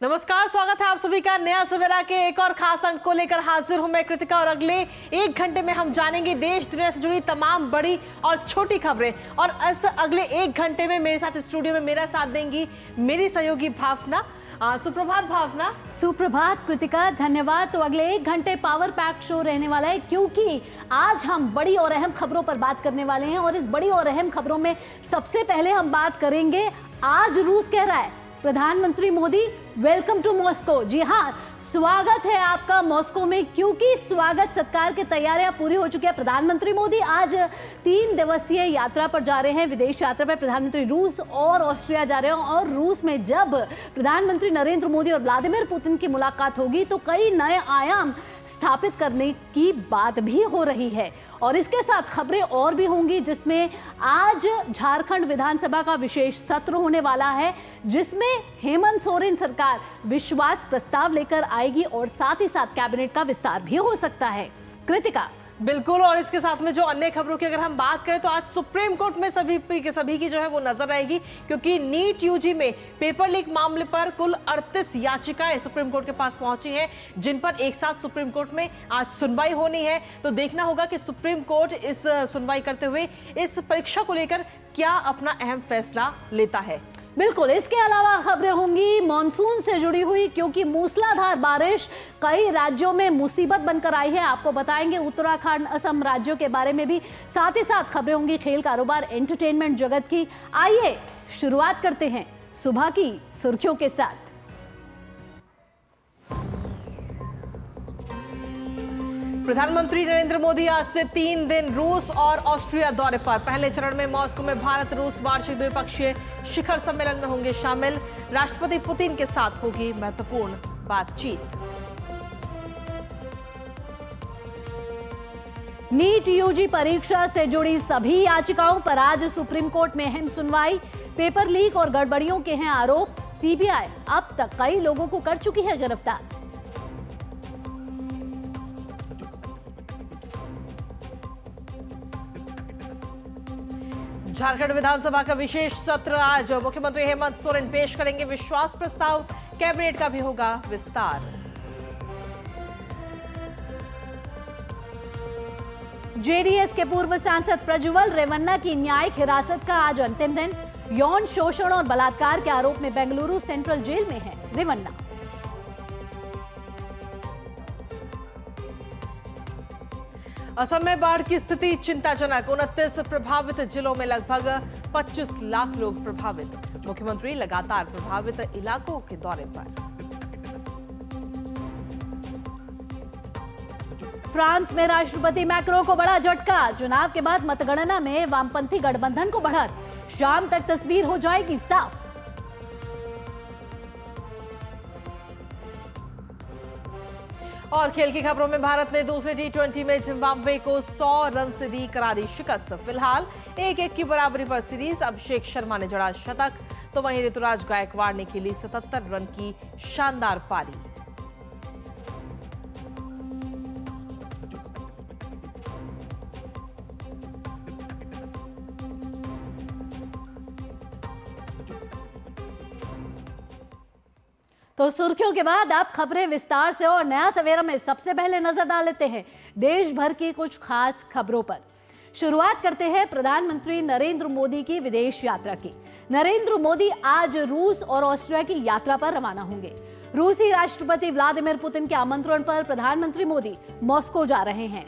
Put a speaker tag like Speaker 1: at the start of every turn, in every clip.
Speaker 1: नमस्कार, स्वागत है आप सभी का नया सवेरा के एक और खास अंक को लेकर हाजिर हूं मैं कृतिका। और अगले एक घंटे में हम जानेंगे देश दुनिया से जुड़ी तमाम बड़ी और छोटी खबरें। और इस अगले एक घंटे में मेरे साथ स्टूडियो में मेरा साथ देंगी मेरी सहयोगी भावना। सुप्रभात भावना।
Speaker 2: सुप्रभात कृतिका, धन्यवाद। तो अगले एक घंटे पावर पैक शो रहने वाला है, क्योंकि आज हम बड़ी और अहम खबरों पर बात करने वाले हैं। और इस बड़ी और अहम खबरों में सबसे पहले हम बात करेंगे, आज रूस कह रहा है प्रधानमंत्री मोदी वेलकम टू मॉस्को। जी हाँ, स्वागत है आपका मॉस्को में, क्योंकि स्वागत सत्कार की तैयारियां पूरी हो चुकी है। प्रधानमंत्री मोदी आज 3 दिवसीय यात्रा पर जा रहे हैं, विदेश यात्रा पर। प्रधानमंत्री रूस और ऑस्ट्रिया जा रहे हैं। और रूस में जब प्रधानमंत्री नरेंद्र मोदी और व्लादिमीर पुतिन की मुलाकात होगी तो कई नए आयाम स्थापित करने की बात भी हो रही है। और इसके साथ खबरें और भी होंगी, जिसमें आज झारखंड विधानसभा का विशेष सत्र होने वाला है, जिसमें हेमंत सोरेन सरकार विश्वास प्रस्ताव लेकर आएगी और साथ ही साथ कैबिनेट का विस्तार भी हो सकता है। कृतिका।
Speaker 1: बिल्कुल। और इसके साथ में जो अन्य खबरों की अगर हम बात करें तो आज सुप्रीम कोर्ट में सभी की जो है वो नजर रहेगी, क्योंकि नीट यूजी में पेपर लीक मामले पर कुल 38 याचिकाएं सुप्रीम कोर्ट के पास पहुंची हैं, जिन पर एक साथ सुप्रीम कोर्ट में आज सुनवाई होनी है। तो देखना होगा कि सुप्रीम कोर्ट इस सुनवाई करते हुए इस परीक्षा को लेकर क्या अपना अहम फैसला लेता है।
Speaker 2: बिल्कुल। इसके अलावा खबरें होंगी मॉनसून से जुड़ी हुई, क्योंकि मूसलाधार बारिश कई राज्यों में मुसीबत बनकर आई है। आपको बताएंगे उत्तराखंड, असम राज्यों के बारे में भी। साथ ही साथ खबरें होंगी खेल, कारोबार, एंटरटेनमेंट जगत की। आइए शुरुआत करते हैं सुबह की सुर्खियों के साथ।
Speaker 1: प्रधानमंत्री नरेंद्र मोदी आज से 3 दिन रूस और ऑस्ट्रिया दौरे पर। पहले चरण में मॉस्को में भारत रूस वार्षिक द्विपक्षीय शिखर सम्मेलन में होंगे शामिल। राष्ट्रपति पुतिन के साथ होगी महत्वपूर्ण बातचीत।
Speaker 2: नीट यूजी परीक्षा से जुड़ी सभी याचिकाओं पर आज सुप्रीम कोर्ट में अहम सुनवाई। पेपर लीक और गड़बड़ियों के हैं आरोप। सीबीआई अब तक कई लोगों को कर चुकी है गिरफ्तार।
Speaker 1: झारखंड विधानसभा का विशेष सत्र आज। मुख्यमंत्री हेमंत सोरेन पेश करेंगे विश्वास प्रस्ताव। कैबिनेट का भी होगा विस्तार।
Speaker 2: जेडीएस के पूर्व सांसद प्रज्वल रेवन्ना की न्यायिक हिरासत का आज अंतिम दिन। यौन शोषण और बलात्कार के आरोप में बेंगलुरु सेंट्रल जेल में है रेवन्ना।
Speaker 1: असम में बाढ़ की स्थिति चिंताजनक। 29 प्रभावित जिलों में लगभग 25 लाख लोग प्रभावित। मुख्यमंत्री लगातार प्रभावित इलाकों के दौरे पर।
Speaker 2: फ्रांस में राष्ट्रपति मैक्रो को बड़ा झटका। चुनाव के बाद मतगणना में वामपंथी गठबंधन को बढ़त। शाम तक तस्वीर हो जाएगी साफ।
Speaker 1: और खेल की खबरों में भारत ने दूसरे T20 में जिम्बाब्वे को 100 रन से दी करारी शिकस्त। फिलहाल 1-1 की बराबरी पर सीरीज। अभिषेक शर्मा ने जड़ा शतक, तो वहीं ऋतुराज गायकवाड़ ने खेली 77 रन की शानदार पारी।
Speaker 2: तो सुर्खियों के बाद आप खबरें विस्तार से। और नया सवेरा में सबसे पहले नजर डाल लेते हैं देश भर की कुछ खास खबरों पर। शुरुआत करते हैं प्रधानमंत्री नरेंद्र मोदी की विदेश यात्रा की। नरेंद्र मोदी आज रूस और ऑस्ट्रिया की यात्रा पर रवाना होंगे। रूसी राष्ट्रपति व्लादिमीर पुतिन के आमंत्रण पर प्रधानमंत्री मोदी मॉस्को जा रहे हैं।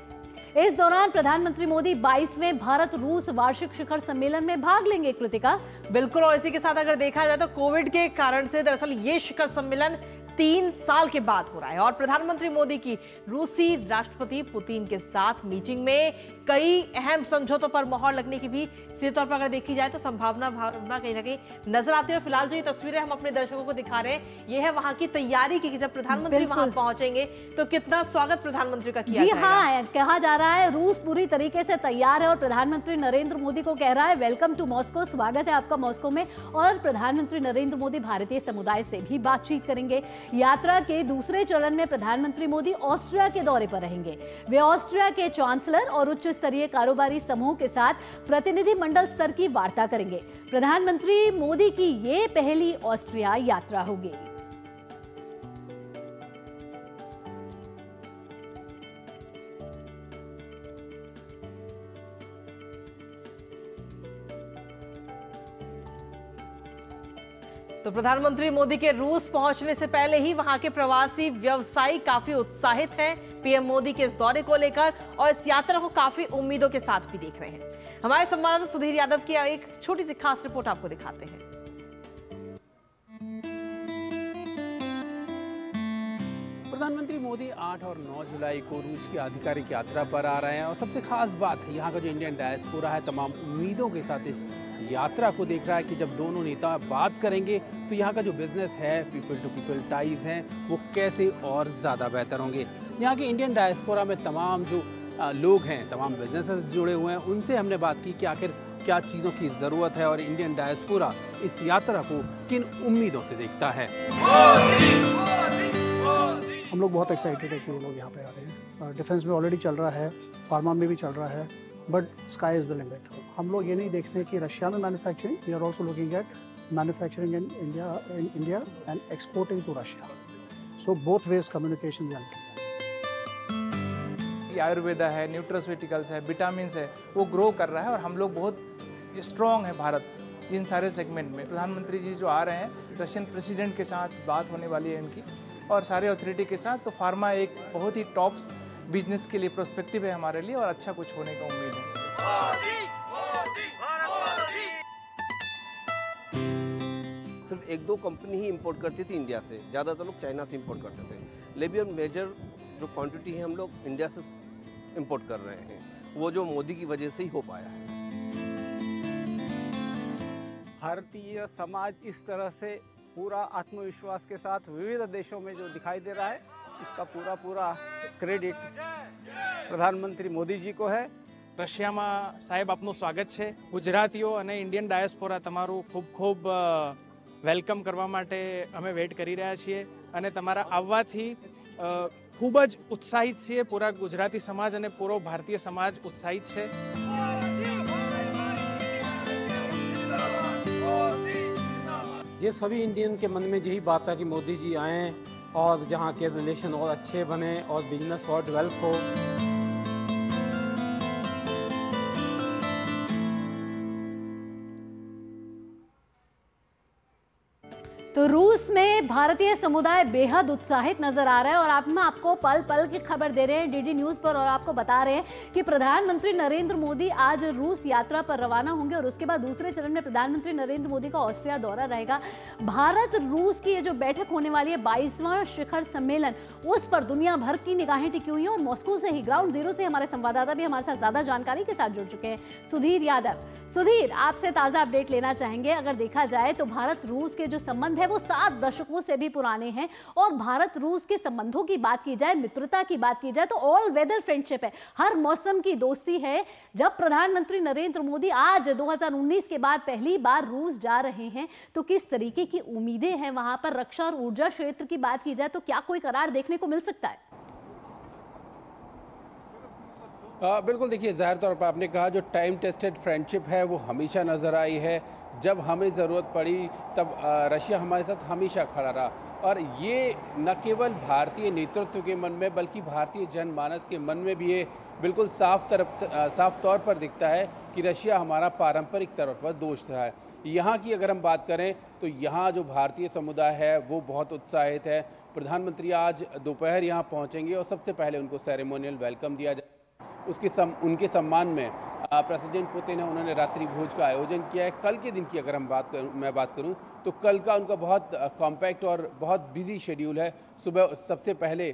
Speaker 2: इस दौरान प्रधानमंत्री मोदी 22वें भारत रूस वार्षिक शिखर सम्मेलन में भाग लेंगे। कृतिका।
Speaker 1: बिल्कुल। और इसी के साथ अगर देखा जाए तो कोविड के कारण से दरअसल ये शिखर सम्मेलन 3 साल के बाद हो रहा है। और प्रधानमंत्री मोदी की रूसी राष्ट्रपति पुतिन के साथ मीटिंग में कई अहम समझौतों पर मोहर लगने की भी सीधे तौर पर अगर देखी जाए तो संभावना कहीं ना कहीं नजर आती है। फिलहाल जो ये तस्वीरें हम अपने दर्शकों को दिखा रहे हैं, ये है वहां की तैयारी की, जब प्रधानमंत्री वहां पहुंचेंगे तो कितना स्वागत प्रधानमंत्री का किया जाएगा।
Speaker 2: हाँ, कहा जा रहा है रूस पूरी तरीके से तैयार है और प्रधानमंत्री नरेंद्र मोदी को कह रहा है वेलकम टू मॉस्को, स्वागत है आपका मॉस्को में। और प्रधानमंत्री नरेंद्र मोदी भारतीय समुदाय से भी बातचीत करेंगे। यात्रा के दूसरे चरण में प्रधानमंत्री मोदी ऑस्ट्रिया के दौरे पर रहेंगे। वे ऑस्ट्रिया के चांसलर और उच्च स्तरीय कारोबारी समूह के साथ प्रतिनिधि मंडल स्तर की वार्ता करेंगे। प्रधानमंत्री मोदी की ये पहली ऑस्ट्रिया यात्रा होगी।
Speaker 1: तो प्रधानमंत्री मोदी के रूस पहुंचने से पहले ही वहां के प्रवासी व्यवसायी काफी उत्साहित हैं पीएम मोदी के इस दौरे को लेकर और इस यात्रा को काफी उम्मीदों के साथ भी देख रहे हैं। हमारे संवाददाता सुधीर यादव की एक छोटी सी खास रिपोर्ट आपको दिखाते हैं।
Speaker 3: प्रधानमंत्री मोदी 8 और 9 जुलाई को रूस की आधिकारिक यात्रा पर आ रहे हैं और सबसे खास बात है यहाँ का जो इंडियन डायस्पोरा है तमाम उम्मीदों के साथ इस यात्रा को देख रहा है कि जब दोनों नेता बात करेंगे तो यहाँ का जो बिजनेस है, पीपल टू पीपल टाइज हैं, वो कैसे और ज़्यादा बेहतर होंगे। यहाँ के इंडियन डायस्पोरा में तमाम जो लोग हैं, तमाम बिजनेसेस जुड़े हुए हैं, उनसे हमने बात की कि आखिर क्या चीज़ों की ज़रूरत है और इंडियन डायस्पोरा इस यात्रा को किन उम्मीदों से देखता है।
Speaker 4: हम लोग बहुत एक्साइटेड है कि ये लोग यहाँ पे आ रहे हैं। डिफेंस में ऑलरेडी चल रहा है, फार्मा में भी चल रहा है, but sky is the limit. हम लोग ये नहीं देखते कि रशिया में manufacturing, we are also looking at manufacturing in India and exporting to Russia. So both ways communication भी
Speaker 5: आयुर्वेदा है, न्यूट्रास्यूटिकल्स है, विटामिन्स है, वो ग्रो कर रहा है और हम लोग बहुत स्ट्रॉन्ग है भारत इन सारे सेगमेंट में। प्रधानमंत्री जी जो आ रहे हैं, रशियन प्रेसिडेंट के साथ बात होने वाली है इनकी और सारे अथॉरिटी के साथ, तो फार्मा एक बहुत ही टॉप बिजनेस के लिए प्रोस्पेक्टिव है हमारे लिए और अच्छा कुछ होने का उम्मीद है।
Speaker 6: सिर्फ 1-2 कंपनी ही इंपोर्ट करती थी इंडिया से, ज़्यादातर लोग चाइना से इंपोर्ट करते थे। लेकिन मेजर जो क्वांटिटी है हम लोग इंडिया से इंपोर्ट कर रहे हैं, वो जो मोदी की वजह से ही हो पाया है।
Speaker 7: भारतीय समाज इस तरह से पूरा आत्मविश्वास के साथ विविध देशों में जो दिखाई दे रहा है, इसका पूरा क्रेडिट प्रधानमंत्री मोदी जी को है।
Speaker 5: રશિયામાં સાહેબ આપનું સ્વાગત છે। ગુજરાતીઓ અને ઇન્ડિયન ડાયસ્પોરા તમારું ખૂબ ખૂબ વેલકમ કરવા માટે અમે વેઇટ કરી રહ્યા છીએ અને તમારા આવવાથી ખૂબ જ ઉત્સાહિત છીએ। પૂરા ગુજરાતી સમાજ અને પૂરો ભારતીય સમાજ ઉત્સાહિત છે।
Speaker 8: ये सभी इंडियन के मन में यही बात है कि मोदी जी आएँ और जहाँ के रिलेशन और अच्छे बने और बिजनेस और डेवलप हो।
Speaker 2: तो रूस में भारतीय समुदाय बेहद उत्साहित नजर आ रहा है और आपको पल पल की खबर दे रहे हैं डीडी न्यूज पर और आपको बता रहे हैं कि प्रधानमंत्री नरेंद्र मोदी आज रूस यात्रा पर रवाना होंगे और उसके बाद दूसरे चरण में प्रधानमंत्री नरेंद्र मोदी का ऑस्ट्रिया दौरा रहेगा। भारत रूस की ये जो बैठक होने वाली है 22वां शिखर सम्मेलन, उस पर दुनिया भर की निगाहें टिकी हुई हैं और मॉस्को से ही ग्राउंड जीरो से हमारे संवाददाता भी हमारे साथ ज्यादा जानकारी के साथ जुड़ चुके हैं। सुधीर यादव, सुधीर आपसे ताजा अपडेट लेना चाहेंगे। अगर देखा जाए तो भारत रूस के जो संबंध है वो 7 दशकों से भी पुराने हैं और भारत रूस के संबंधों की बात की जाए, मित्रता की बात की जाए तो ऑल वेदर फ्रेंडशिप है, हर मौसम की दोस्ती है। जब प्रधानमंत्री नरेंद्र मोदी आज 2019 के बाद पहली बार रूस जा रहे हैं तो किस तरीके की उम्मीदें हैं वहां पर? रक्षा और ऊर्जा क्षेत्र की बात की जाए तो क्या कोई करार देखने को मिल सकता है?
Speaker 3: बिल्कुल, देखिए जाहिर तौर पर आपने कहा जो टाइम टेस्टेड फ्रेंडशिप है वो हमेशा नज़र आई है। जब हमें ज़रूरत पड़ी तब रशिया हमारे साथ हमेशा खड़ा रहा और ये न केवल भारतीय नेतृत्व के मन में बल्कि भारतीय जनमानस के मन में भी ये बिल्कुल साफ तौर पर दिखता है कि रशिया हमारा पारंपरिक तौर पर दोस्त रहा है। यहाँ की अगर हम बात करें तो यहाँ जो भारतीय समुदाय है वो बहुत उत्साहित है। प्रधानमंत्री आज दोपहर यहाँ पहुँचेंगे और सबसे पहले उनको सेरेमोनियल वेलकम दिया जाए। उनके सम्मान में प्रेसिडेंट पुतिन है उन्होंने रात्रि भोज का आयोजन किया है। कल के दिन की अगर हम मैं बात करूं तो कल का उनका बहुत कॉम्पैक्ट और बहुत बिजी शेड्यूल है। सुबह सबसे पहले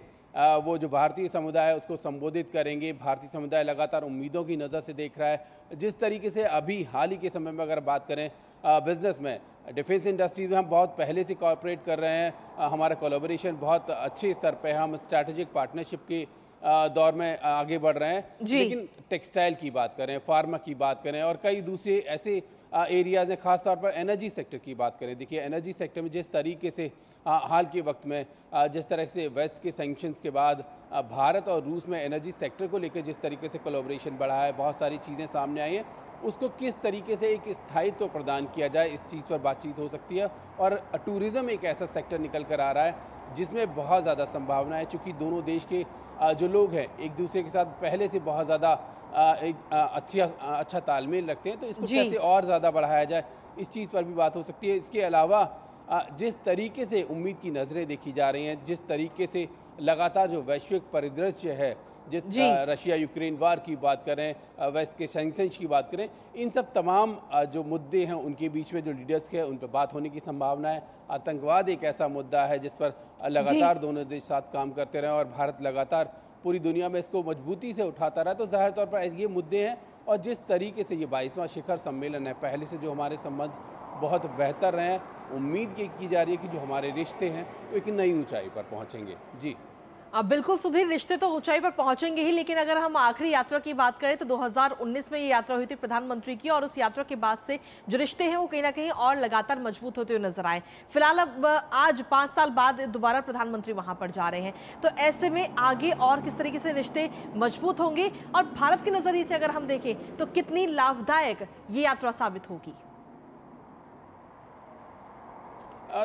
Speaker 3: वो जो भारतीय समुदाय है उसको संबोधित करेंगे। भारतीय समुदाय लगातार उम्मीदों की नज़र से देख रहा है। जिस तरीके से अभी हाल ही के समय में अगर बात करें बिजनेस में, डिफेंस इंडस्ट्रीज में हम बहुत पहले से कॉर्पोरेट कर रहे हैं, हमारा कोलैबोरेशन बहुत अच्छे स्तर पर है, हम स्ट्रैटेजिक पार्टनरशिप की दौर में आगे बढ़ रहे हैं। लेकिन टेक्सटाइल की बात करें, फार्मा की बात करें और कई दूसरे ऐसे एरियाज हैं, खासतौर पर एनर्जी सेक्टर की बात करें। देखिए एनर्जी सेक्टर में जिस तरीके से हाल के वक्त में जिस तरह से वेस्ट के सैंक्शंस के बाद भारत और रूस में एनर्जी सेक्टर को लेकर जिस तरीके से कोलैबोरेशन बढ़ा है, बहुत सारी चीज़ें सामने आई हैं, उसको किस तरीके से एक स्थायित्व प्रदान किया जाए इस चीज़ पर बातचीत हो सकती है। और टूरिज़्म एक ऐसा सेक्टर निकल कर आ रहा है जिसमें बहुत ज़्यादा संभावना है, चूँकि दोनों देश के जो लोग हैं एक दूसरे के साथ पहले से बहुत ज़्यादा अच्छा तालमेल रखते हैं, तो इसको कैसे और ज़्यादा बढ़ाया जाए इस चीज़ पर भी बात हो सकती है। इसके अलावा जिस तरीके से उम्मीद की नज़रें देखी जा रही हैं, जिस तरीके से लगातार जो वैश्विक परिदृश्य है, जिस रशिया यूक्रेन वार की बात करें, वेस्ट के सैंक्शंस की बात करें, इन सब तमाम जो मुद्दे हैं उनके बीच में जो लीडर्स के उन पर बात होने की संभावना है। आतंकवाद एक ऐसा मुद्दा है जिस पर लगातार दोनों देश साथ काम करते रहे और भारत लगातार पूरी दुनिया में इसको मजबूती से उठाता रहा। तो जाहिर तौर पर ये मुद्दे हैं और जिस तरीके से ये 22वां शिखर सम्मेलन है, पहले से जो हमारे संबंध बहुत बेहतर रहे हैं, उम्मीद की जा रही है कि जो हमारे रिश्ते हैं वो एक नई ऊंचाई पर पहुंचेंगे। जी
Speaker 1: अब बिल्कुल सुधीर, रिश्ते तो ऊंचाई पर पहुंचेंगे ही, लेकिन अगर हम आखिरी यात्रा की बात करें तो 2019 में ये यात्रा हुई थी प्रधानमंत्री की, और उस यात्रा के बाद से जो रिश्ते हैं वो कहीं ना कहीं और लगातार मजबूत होते हुए नजर आए। फिलहाल अब आज 5 साल बाद दोबारा प्रधानमंत्री वहां पर जा रहे हैं, तो ऐसे में आगे और किस तरीके से रिश्ते मजबूत होंगे और भारत के नजरिए से अगर हम देखें तो कितनी लाभदायक ये यात्रा साबित होगी?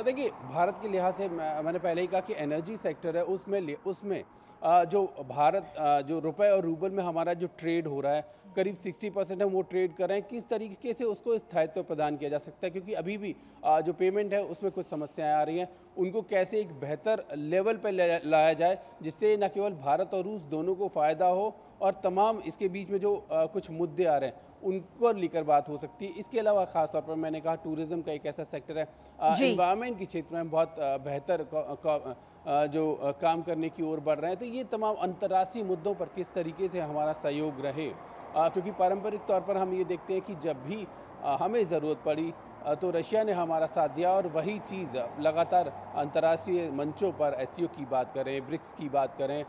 Speaker 3: देखिए, भारत के लिहाज से मैंने पहले ही कहा कि एनर्जी सेक्टर है, उसमें जो भारत जो रुपए और रूबल में हमारा जो ट्रेड हो रहा है, करीब 60% हम वो ट्रेड कर रहे हैं। किस तरीके से उसको स्थायित्व प्रदान किया जा सकता है, क्योंकि अभी भी जो पेमेंट है उसमें कुछ समस्याएं आ रही हैं, उनको कैसे एक बेहतर लेवल पर लाया जाए जिससे न केवल भारत और रूस दोनों को फ़ायदा हो और तमाम इसके बीच में जो कुछ मुद्दे आ रहे हैं उनको लेकर बात हो सकती है। इसके अलावा खास तौर पर मैंने कहा टूरिज्म का एक ऐसा सेक्टर है, एनवायरनमेंट के क्षेत्र में बहुत बेहतर जो काम करने की ओर बढ़ रहे हैं। तो ये तमाम अंतर्राष्ट्रीय मुद्दों पर किस तरीके से हमारा सहयोग रहे, क्योंकि पारंपरिक तौर पर हम ये देखते हैं कि जब भी हमें ज़रूरत पड़ी तो रशिया ने हमारा साथ दिया, और वही चीज़ लगातार अंतर्राष्ट्रीय मंचों पर एससीओ की बात करें, ब्रिक्स की बात करें,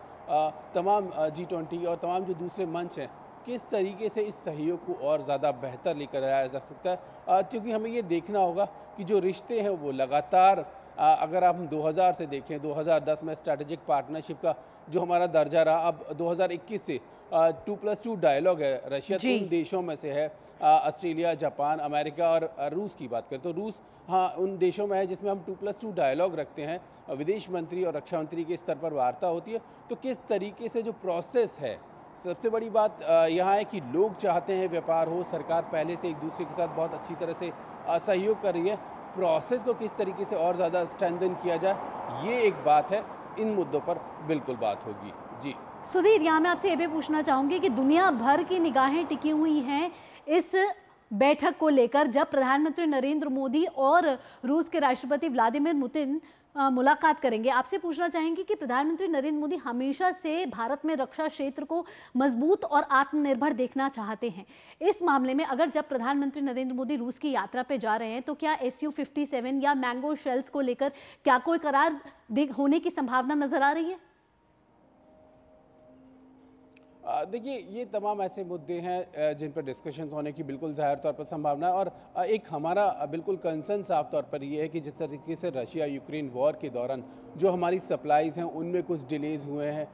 Speaker 3: तमाम G20 और तमाम जो दूसरे मंच हैं, किस तरीके से इस सहयोग को और ज़्यादा बेहतर लेकर आया जा सकता है। क्योंकि हमें ये देखना होगा कि जो रिश्ते हैं वो लगातार, अगर हम 2000 से देखें, 2010 में स्ट्रैटेजिक पार्टनरशिप का जो हमारा दर्जा रहा, अब 2021 से 2+2 डायलॉग है। रशिया 3 देशों में से है, ऑस्ट्रेलिया, जापान, अमेरिका और रूस की बात करें तो रूस उन देशों में है जिसमें हम 2+2 डायलॉग रखते हैं। विदेश मंत्री और रक्षा मंत्री के स्तर पर वार्ता होती है। तो किस तरीके से जो प्रोसेस है, सबसे बड़ी बात यहाँ है कि लोग चाहते हैं व्यापार हो, सरकार पहले से एक दूसरे के साथ बहुत अच्छी तरह से सहयोग कर रही है। प्रोसेस को किस तरीके से और ज़्यादा स्ट्रेंथन किया जाए, ये एक बात है। इन मुद्दों पर बिल्कुल बात होगी। जी
Speaker 2: सुधीर, यहाँ मैं आपसे ये भी पूछना चाहूँगी कि दुनिया भर की निगाहें टिकी हुई हैं इस बैठक को लेकर, जब प्रधानमंत्री नरेंद्र मोदी और रूस के राष्ट्रपति व्लादिमीर पुतिन मुलाकात करेंगे। आपसे पूछना चाहेंगे कि प्रधानमंत्री नरेंद्र मोदी हमेशा से भारत में रक्षा क्षेत्र को मजबूत और आत्मनिर्भर देखना चाहते हैं। इस मामले में अगर जब प्रधानमंत्री नरेंद्र मोदी रूस की यात्रा पे जा रहे हैं तो क्या SU-57 या मैंगो शेल्स को लेकर क्या कोई करार होने की संभावना नजर आ रही है?
Speaker 3: देखिए, ये तमाम ऐसे मुद्दे हैं जिन पर डिस्कशंस होने की बिल्कुल जाहिर तौर पर संभावना है, और एक हमारा बिल्कुल कंसर्न साफ तौर पर ये है कि जिस तरीके से रशिया यूक्रेन वॉर के दौरान जो हमारी सप्लाईज़ हैं उनमें कुछ डिलेज हुए हैं,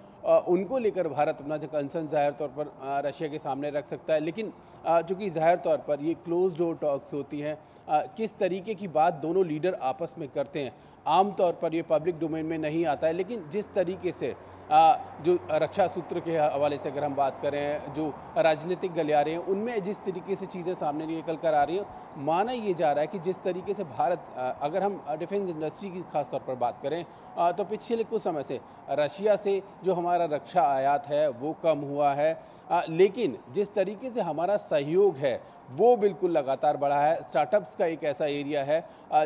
Speaker 3: उनको लेकर भारत अपना जो कंसर्न जाहिर तौर पर रशिया के सामने रख सकता है। लेकिन चूँकि जाहिर तौर पर ये क्लोज डोर टॉक्स होती हैं, किस तरीके की बात दोनों लीडर आपस में करते हैं, आम तौर पर ये पब्लिक डोमेन में नहीं आता है। लेकिन जिस तरीके से जो रक्षा सूत्र के हवाले से अगर हम बात करें, जो राजनीतिक गलियारे हैं, उनमें जिस तरीके से चीज़ें सामने निकल कर आ रही हैं, माना ये जा रहा है कि जिस तरीके से भारत, अगर हम डिफेंस इंडस्ट्री की खास तौर पर बात करें तो पिछले कुछ समय से रशिया से जो हमारा रक्षा आयात है वो कम हुआ है, लेकिन जिस तरीके से हमारा सहयोग है वो बिल्कुल लगातार बढ़ा है। स्टार्टअप्स का एक ऐसा एरिया है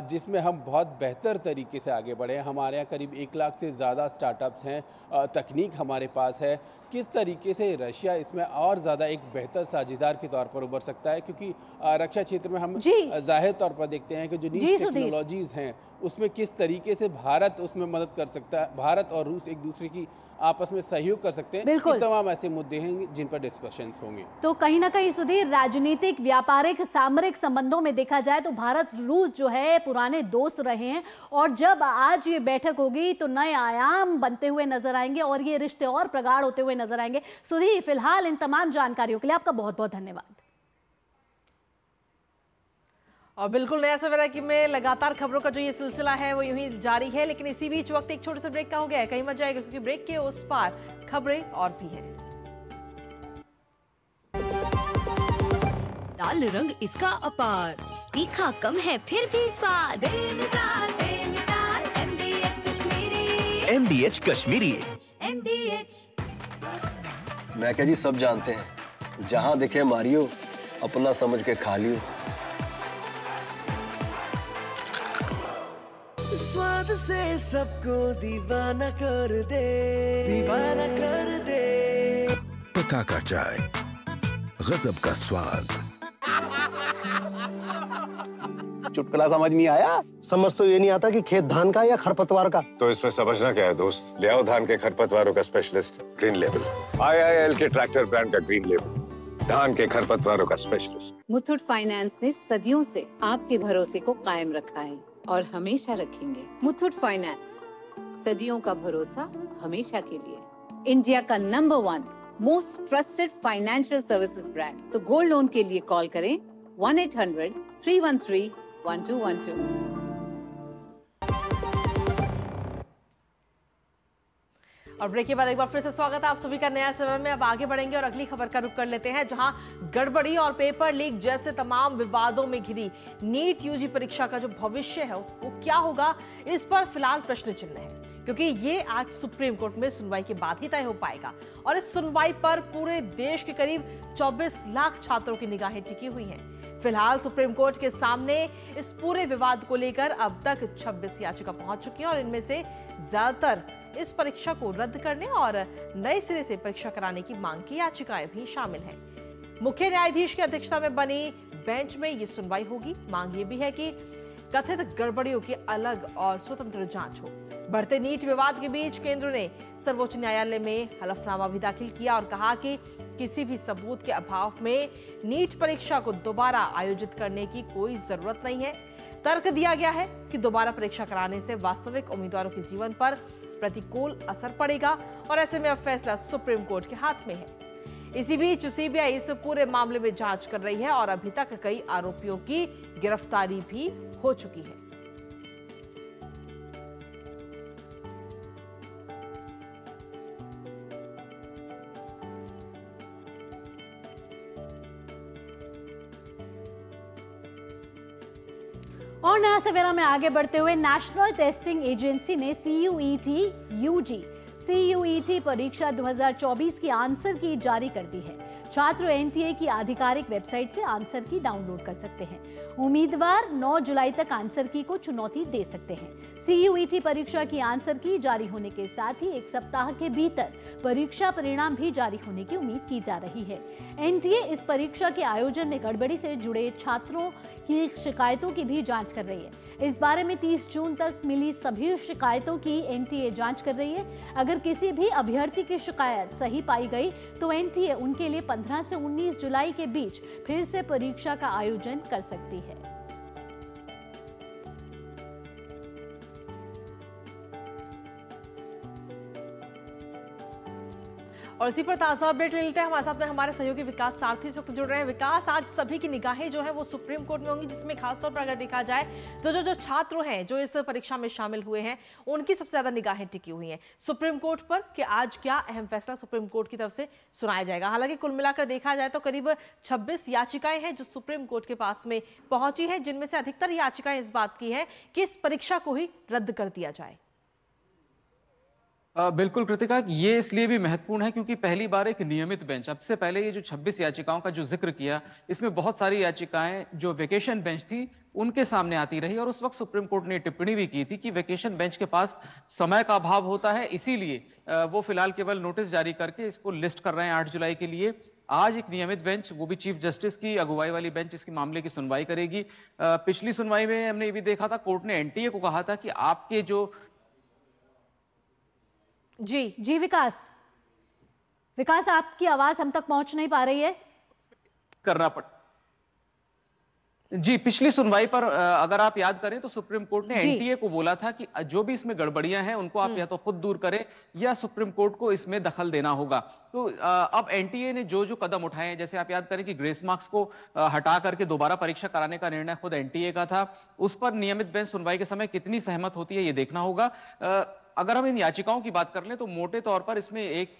Speaker 3: जिसमें हम बहुत बेहतर तरीके से आगे बढ़े हैं। हमारे यहाँ करीब 1 लाख से ज़्यादा स्टार्टअप्स हैं, तकनीक हमारे पास है। किस तरीके से रशिया इसमें और ज़्यादा एक बेहतर साझेदार के तौर पर उभर सकता है, क्योंकि रक्षा क्षेत्र में हम जाहिर तौर पर देखते हैं कि जो नीच टेक्नोलॉजीज़ हैं उसमें किस तरीके से भारत उसमें मदद कर सकता है, भारत और रूस एक दूसरे की आपस में सहयोग कर सकते हैं। ये तमाम ऐसे मुद्दे हैं जिन पर डिस्कशंस होंगे।
Speaker 2: तो कहीं ना कहीं सुधीर, राजनीतिक, व्यापारिक, सामरिक संबंधों में देखा जाए तो भारत रूस जो है पुराने दोस्त रहे हैं, और जब आज ये बैठक होगी तो नए आयाम बनते हुए नजर आएंगे और ये रिश्ते और प्रगाढ़ होते हुए नजर आएंगे। सुधीर, फिलहाल इन तमाम जानकारियों के लिए आपका बहुत बहुत धन्यवाद।
Speaker 1: और बिल्कुल नया सवेरा की में लगातार खबरों का जो ये सिलसिला है वो यूं ही जारी है, लेकिन इसी बीच वक्त एक छोटे से ब्रेक का हो गया है। कहीं मत जाएगा, क्योंकि ब्रेक के उस पार खबरें और भी हैं।
Speaker 9: लाल रंग इसका अपार, तीखा कम है फिर भी स्वाद। बेमिसाल बेमिसाल MDH Kashmiri.
Speaker 10: MDH Kashmiri.
Speaker 9: MDH।
Speaker 11: मैं क्या जी सब जानते हैं, जहाँ दिखे मारियो, अपना समझ के खा लियो।
Speaker 12: स्वाद से सबको दीवाना कर दे, दीवाना कर दे।
Speaker 10: पता का चाय, गजब का स्वाद।
Speaker 13: चुटकुला समझ नहीं आया?
Speaker 14: समझ तो ये नहीं आता कि खेत धान का या खरपतवार का।
Speaker 15: तो इसमें समझना क्या है दोस्त? ले आओ धान के खरपतवारों का स्पेशलिस्ट ग्रीन लेबल। IIL के ट्रैक्टर ब्रांड का ग्रीन लेबल, धान के खरपतवारों का स्पेशलिस्ट।
Speaker 16: मुथूट फाइनेंस ने सदियों से आपके भरोसे को कायम रखा है और हमेशा रखेंगे। मुथूट फाइनेंस, सदियों का भरोसा हमेशा के लिए। इंडिया का number 1 most trusted financial services brand. तो गोल्ड लोन के लिए कॉल करें 1-800-313-1212।
Speaker 1: और ब्रेक के बाद एक बार फिर से स्वागत है आप सभी का नया समय में। अब आगे बढ़ेंगे और अगली खबर का रुख कर लेते हैं, जहां गड़बड़ी और पेपर लीक जैसे तमाम विवादों में घिरी नीट यूजी परीक्षा का जो भविष्य है वो क्या होगा, इस पर फिलहाल प्रश्न चिन्ह है, क्योंकि ये आज सुप्रीम कोर्ट में सुनवाई के बाद ही तय हो पाएगा। और इस सुनवाई पर पूरे देश के करीब 24 लाख छात्रों की निगाहें टिकी हुई हैं। फिलहाल सुप्रीम कोर्ट के सामने इस पूरे विवाद को लेकर अब तक 26 याचिका पहुंच चुकी हैं और इनमें से ज्यादातर इस परीक्षा को रद्द करने और नए सिरे से परीक्षा कराने की मांग की याचिकाएं भी शामिल हैं। मुख्य न्यायाधीश की अध्यक्षता में बनी बेंच में ये सुनवाई होगी। मांग ये भी है कि कथित गड़बड़ियों की अलग और स्वतंत्र जांच हो। बढ़ते नीट विवाद के बीच केंद्र ने सर्वोच्च न्यायालय में हलफनामा भी दाखिल किया और कहा कि किसी भी सबूत के अभाव में नीट परीक्षा को दोबारा आयोजित करने की कोई जरूरत नहीं है। तर्क दिया गया है कि दोबारा परीक्षा कराने से वास्तविक उम्मीदवारों के जीवन पर प्रतिकूल असर पड़ेगा और ऐसे में अब फैसला सुप्रीम कोर्ट के हाथ में है। इसी बीच सीबीआई इस पूरे मामले में जांच कर रही है और अभी तक कई आरोपियों की गिरफ्तारी भी हो चुकी है।
Speaker 2: और नया सवेरा में आगे बढ़ते हुए नेशनल टेस्टिंग एजेंसी ने CUET परीक्षा 2024 की आंसर की जारी कर दी है। छात्र एनटीए की आधिकारिक वेबसाइट से आंसर की डाउनलोड कर सकते हैं। उम्मीदवार 9 जुलाई तक आंसर की को चुनौती दे सकते हैं। CUET परीक्षा की आंसर की जारी होने के साथ ही एक सप्ताह के भीतर परीक्षा परिणाम भी जारी होने की उम्मीद की जा रही है। एनटीए इस परीक्षा के आयोजन में गड़बड़ी से जुड़े छात्रों की शिकायतों की भी जांच कर रही है। इस बारे में 30 जून तक मिली सभी शिकायतों की एनटीए जांच कर रही है। अगर किसी भी अभ्यर्थी की शिकायत सही पाई गई तो एनटीए उनके लिए 15 से 19 जुलाई के बीच फिर से परीक्षा का आयोजन कर सकती है।
Speaker 1: और इसी पर ताजा अपडेट ले लेते हैं। हमारे साथ में हमारे सहयोगी विकास सारथी इस वक्त जुड़ रहे हैं। विकास, आज सभी की निगाहें जो है वो सुप्रीम कोर्ट में होंगी, जिसमें खासतौर पर अगर देखा जाए तो जो छात्र हैं जो इस परीक्षा में शामिल हुए हैं उनकी सबसे ज्यादा निगाहें टिकी हुई हैं सुप्रीम कोर्ट पर कि आज क्या अहम फैसला सुप्रीम कोर्ट की तरफ से सुनाया जाएगा। हालांकि कुल मिलाकर देखा जाए तो करीब 26 याचिकाएं हैं जो सुप्रीम कोर्ट के पास में पहुंची है, जिनमें से अधिकतर याचिकाएं इस बात की है कि इस परीक्षा को ही रद्द कर दिया जाए।
Speaker 17: बिल्कुल कृतिका, ये इसलिए भी महत्वपूर्ण है क्योंकि पहली बार एक नियमित बेंच, अब से पहले ये जो 26 याचिकाओं का जो जिक्र किया, इसमें बहुत सारी याचिकाएं जो वेकेशन बेंच थी उनके सामने आती रही और उस वक्त सुप्रीम कोर्ट ने टिप्पणी भी की थी कि वेकेशन बेंच के पास समय का अभाव होता है, इसीलिए वो फिलहाल केवल नोटिस जारी करके इसको लिस्ट कर रहे हैं 8 जुलाई के लिए। आज एक नियमित बेंच, वो भी चीफ जस्टिस की अगुवाई वाली बेंच, इसके मामले की सुनवाई करेगी। पिछली सुनवाई में हमने ये भी देखा था, कोर्ट ने एनटीए को कहा था कि आपके जो
Speaker 2: जी विकास आपकी आवाज हम तक पहुंच नहीं पा रही है।
Speaker 17: करना पड़ जी, पिछली सुनवाई पर अगर आप याद करें तो सुप्रीम कोर्ट ने एनटीए को बोला था कि जो भी इसमें गड़बड़ियां हैं उनको आप या तो खुद दूर करें या सुप्रीम कोर्ट को इसमें दखल देना होगा। तो अब एनटीए ने जो जो कदम उठाए हैं, जैसे आप याद करें कि ग्रेस मार्क्स को हटा करके दोबारा परीक्षा कराने का निर्णय खुद एनटीए का था, उस पर नियमित बेंच सुनवाई के समय कितनी सहमत होती है ये देखना होगा। अगर हम इन याचिकाओं की बात कर लें तो मोटे तौर पर इसमें एक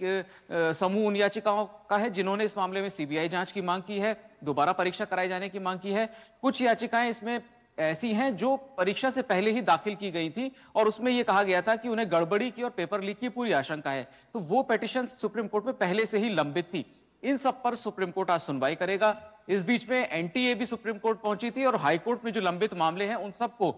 Speaker 17: समूह उन याचिकाओं का है जिन्होंने इस मामले में सीबीआई जांच की मांग की है, दोबारा परीक्षा कराए जाने की मांग की है। कुछ याचिकाएं इसमें ऐसी हैं जो परीक्षा से पहले ही दाखिल की गई थी और उसमें यह कहा गया था कि उन्हें गड़बड़ी की और पेपर लीक की पूरी आशंका है, तो वो पिटीशन सुप्रीम कोर्ट में पहले से ही लंबित थी। इन सब पर सुप्रीम कोर्ट आज सुनवाई करेगा। इस बीच में एनटीए भी सुप्रीम कोर्ट पहुंची थी और हाई कोर्ट में जो लंबित मामले हैं उन सबको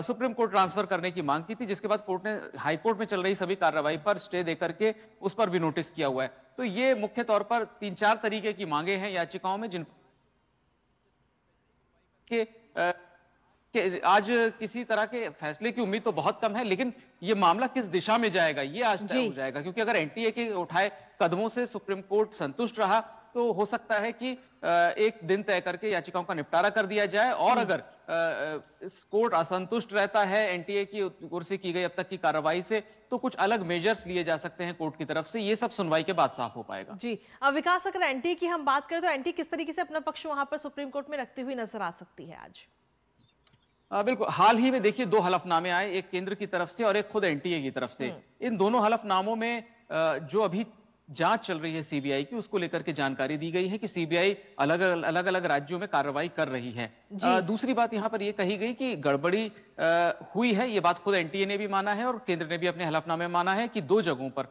Speaker 17: सुप्रीम कोर्ट ट्रांसफर करने की मांग की थी, जिसके बाद कोर्ट ने हाई कोर्ट में चल रही सभी कार्रवाई पर स्टे देकर के उस पर भी नोटिस किया हुआ है। तो ये मुख्य तौर पर 3-4 तरीके की मांगे हैं याचिकाओं में, जिन के आज किसी तरह के फैसले की उम्मीद तो बहुत कम है, लेकिन ये मामला किस दिशा में जाएगा ये आज तय हो जाएगा। क्योंकि अगर एनटीए के उठाए कदमों से सुप्रीम कोर्ट संतुष्ट रहा तो हो सकता है कि एक दिन तय करके याचिकाओं का निपटारा कर दिया जाए, और अगर कोर्ट असंतुष्ट रहता है एनटीए की ओर से की गई अब तक की कार्रवाई से, तो कुछ अलग मेजर्स लिए जा सकते हैं कोर्ट की तरफ से। ये सब सुनवाई के बाद साफ हो पाएगा।
Speaker 1: जी विकास, अगर एनटीए की हम बात करें तो एनटीए किस तरीके से अपना पक्ष वहां पर सुप्रीम कोर्ट में रखती हुई नजर आ सकती है आज?
Speaker 17: बिल्कुल, हाल ही में देखिए 2 हलफनामे आए, एक केंद्र की तरफ से और एक खुद एनटीए की तरफ से। इन दोनों हलफनामों में जो अभी जांच चल रही है सीबीआई की, उसको लेकर के जानकारी दी गई है कि सीबीआई अलग अलग राज्यों में कार्रवाई कर रही है। दूसरी बात यहां पर यह कही गई कि गड़बड़ी हुई है, ये बात खुद एनटीए ने भी माना है और केंद्र ने भी अपने हलफनामे में माना है कि 2 जगहों पर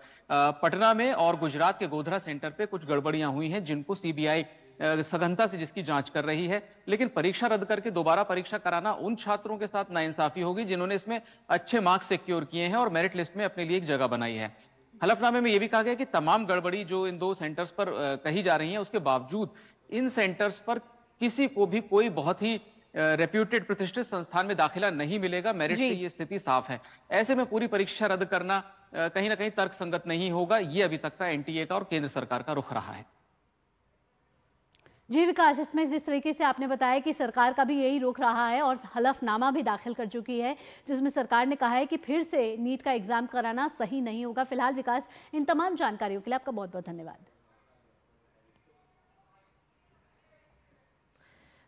Speaker 17: पटना में और गुजरात के गोधरा सेंटर पे कुछ गड़बड़ियां हुई हैं जिनको सीबीआई सघनता से जिसकी जांच कर रही है। लेकिन परीक्षा रद्द करके दोबारा परीक्षा कराना उन छात्रों के साथ नाइंसाफी होगी जिन्होंने इसमें अच्छे मार्क्स सिक्योर किए हैं और मेरिट लिस्ट में अपने लिए एक जगह बनाई है। हलफनामे में यह भी कहा गया कि तमाम गड़बड़ी जो इन 2 सेंटर्स पर कही जा रही है, उसके बावजूद इन सेंटर्स पर किसी को भी कोई बहुत ही रेप्यूटेड प्रतिष्ठित संस्थान में दाखिला नहीं मिलेगा। मेरिट से ये स्थिति साफ है। ऐसे में पूरी परीक्षा रद्द करना कहीं ना कहीं तर्कसंगत नहीं होगा। ये अभी तक का एनटीए का और केंद्र सरकार का रुख रहा है।
Speaker 2: जी विकास, इसमें जिस तरीके से आपने बताया कि सरकार का भी यही रुख रहा है और हलफनामा भी दाखिल कर चुकी है जिसमें सरकार ने कहा है कि फिर से नीट का एग्जाम कराना सही नहीं होगा। फिलहाल विकास, इन तमाम जानकारियों के लिए आपका बहुत बहुत धन्यवाद।